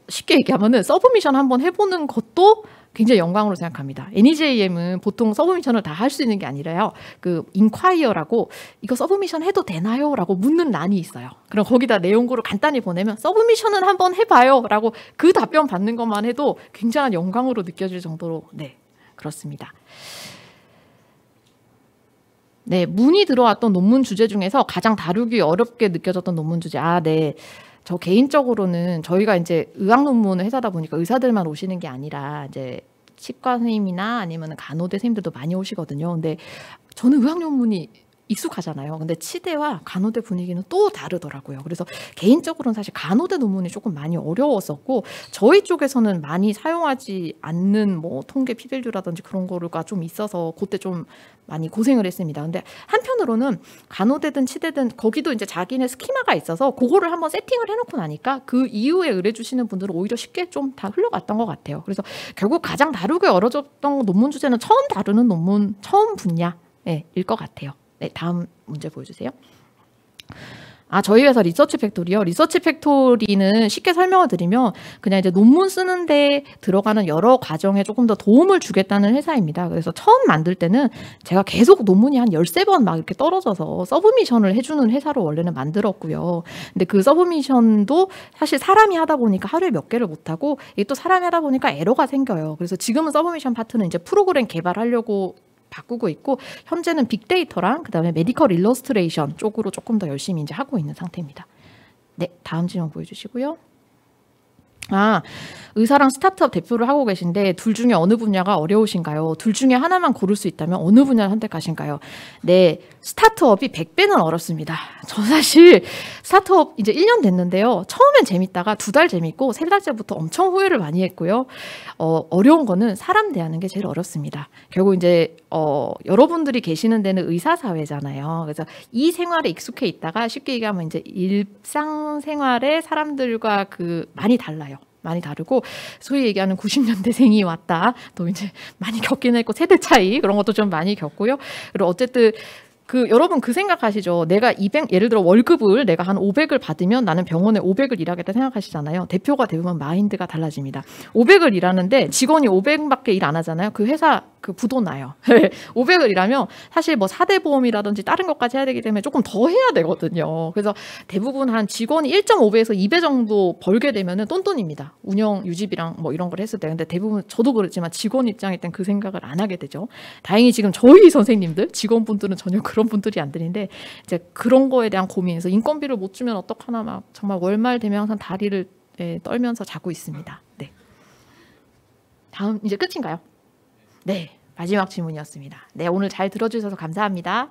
[SPEAKER 2] 쉽게 얘기하면은 서브미션 한번 해보는 것도 굉장히 영광으로 생각합니다. NEJM은 보통 서브미션을 다 할 수 있는 게 아니라요. 그 인콰이어라고 이거 서브미션 해도 되나요? 라고 묻는 란이 있어요. 그럼 거기다 내용고를 간단히 보내면 서브미션은 한번 해봐요. 라고 그 답변 받는 것만 해도 굉장한 영광으로 느껴질 정도로 네, 그렇습니다. 네, 문의 들어왔던 논문 주제 중에서 가장 다루기 어렵게 느껴졌던 논문 주제. 네. 저 개인적으로는 저희가 이제 의학 논문을 회사다 보니까 의사들만 오시는 게 아니라 이제 치과 선생님이나 아니면 간호대 선생님들도 많이 오시거든요. 근데 저는 의학 논문이 익숙하잖아요. 근데 치대와 간호대 분위기는 또 다르더라고요. 그래서 개인적으로는 사실 간호대 논문이 조금 많이 어려웠었고 저희 쪽에서는 많이 사용하지 않는 뭐 통계 P-밸류라든지 그런 거가 좀 있어서 그때 좀 많이 고생을 했습니다. 근데 한편으로는 간호대든 치대든 거기도 이제 자기네 스키마가 있어서 그거를 한번 세팅을 해놓고 나니까 그 이후에 의뢰 주시는 분들은 오히려 쉽게 좀 다 흘러갔던 것 같아요. 그래서 결국 가장 다루기 어려졌던 논문 주제는 처음 다루는 논문, 처음 분야일 것 같아요. 네, 다음 문제 보여주세요. 저희 회사 리서치 팩토리요. 리서치 팩토리는 쉽게 설명을 드리면 그냥 이제 논문 쓰는데 들어가는 여러 과정에 조금 더 도움을 주겠다는 회사입니다. 그래서 처음 만들 때는 제가 계속 논문이 한 13번 막 이렇게 떨어져서 서브미션을 해주는 회사로 원래는 만들었고요. 근데 그 서브미션도 사실 사람이 하다 보니까 하루에 몇 개를 못하고 이게 또 사람이 하다 보니까 에러가 생겨요. 그래서 지금은 서브미션 파트는 이제 프로그램 개발하려고 바꾸고 있고 현재는 빅데이터랑 그다음에 메디컬 일러스트레이션 쪽으로 조금 더 열심히 이제 하고 있는 상태입니다. 네, 다음 질문 보여주시고요. 의사랑 스타트업 대표를 하고 계신데 둘 중에 어느 분야가 어려우신가요? 둘 중에 하나만 고를 수 있다면 어느 분야를 선택하실까요? 네, 스타트업이 100배는 어렵습니다. 저 사실 스타트업 이제 1년 됐는데요. 처음엔 재밌다가 2달 재밌고 3달째부터 엄청 후회를 많이 했고요. 어려운 거는 사람 대하는 게 제일 어렵습니다. 결국 이제 여러분들이 계시는 데는 의사 사회잖아요. 그래서 이 생활에 익숙해 있다가 쉽게 얘기하면 이제 일상생활에 사람들과 많이 달라요. 많이 다르고 소위 얘기하는 90년대생이 왔다. 또 이제 많이 겪긴 했고 세대 차이 그런 것도 좀 많이 겪고요. 그리고 어쨌든 여러분 그 생각하시죠? 내가 200 예를 들어 월급을 내가 한 500을 받으면 나는 병원에 500을 일하겠다 생각하시잖아요. 대표가 되면 마인드가 달라집니다. 500을 일하는데 직원이 500밖에 일 안 하잖아요. 그 회사 부도 나요. 500을 일하면 사실 뭐 4대 보험이라든지 다른 것까지 해야 되기 때문에 조금 더 해야 되거든요. 그래서 대부분 한 직원이 1.5배에서 2배 정도 벌게 되면은 똔똔입니다. 운영 유지비랑 뭐 이런 걸 했을 때. 근데 대부분 저도 그렇지만 직원 입장일 땐 그 생각을 안 하게 되죠. 다행히 지금 저희 선생님들 직원분들은 전혀 그런 분들이 안 들인데 이제 그런 거에 대한 고민에서 인건비를 못 주면 어떡하나 막 정말 월말 되면 항상 다리를 떨면서 자고 있습니다. 네. 다음 이제 끝인가요? 네, 마지막 질문이었습니다. 네, 오늘 잘 들어주셔서 감사합니다.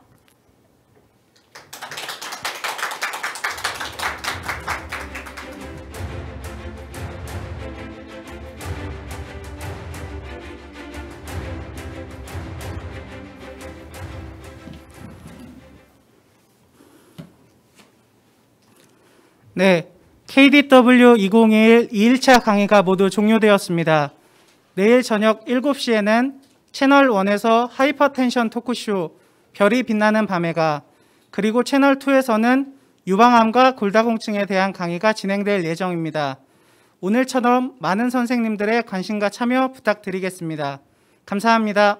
[SPEAKER 3] 네, KDW 2021 2일차 강의가 모두 종료되었습니다. 내일 저녁 7시에는 채널1에서 하이퍼텐션 토크쇼 별이 빛나는 밤에가, 그리고 채널2에서는 유방암과 골다공증에 대한 강의가 진행될 예정입니다. 오늘처럼 많은 선생님들의 관심과 참여 부탁드리겠습니다. 감사합니다.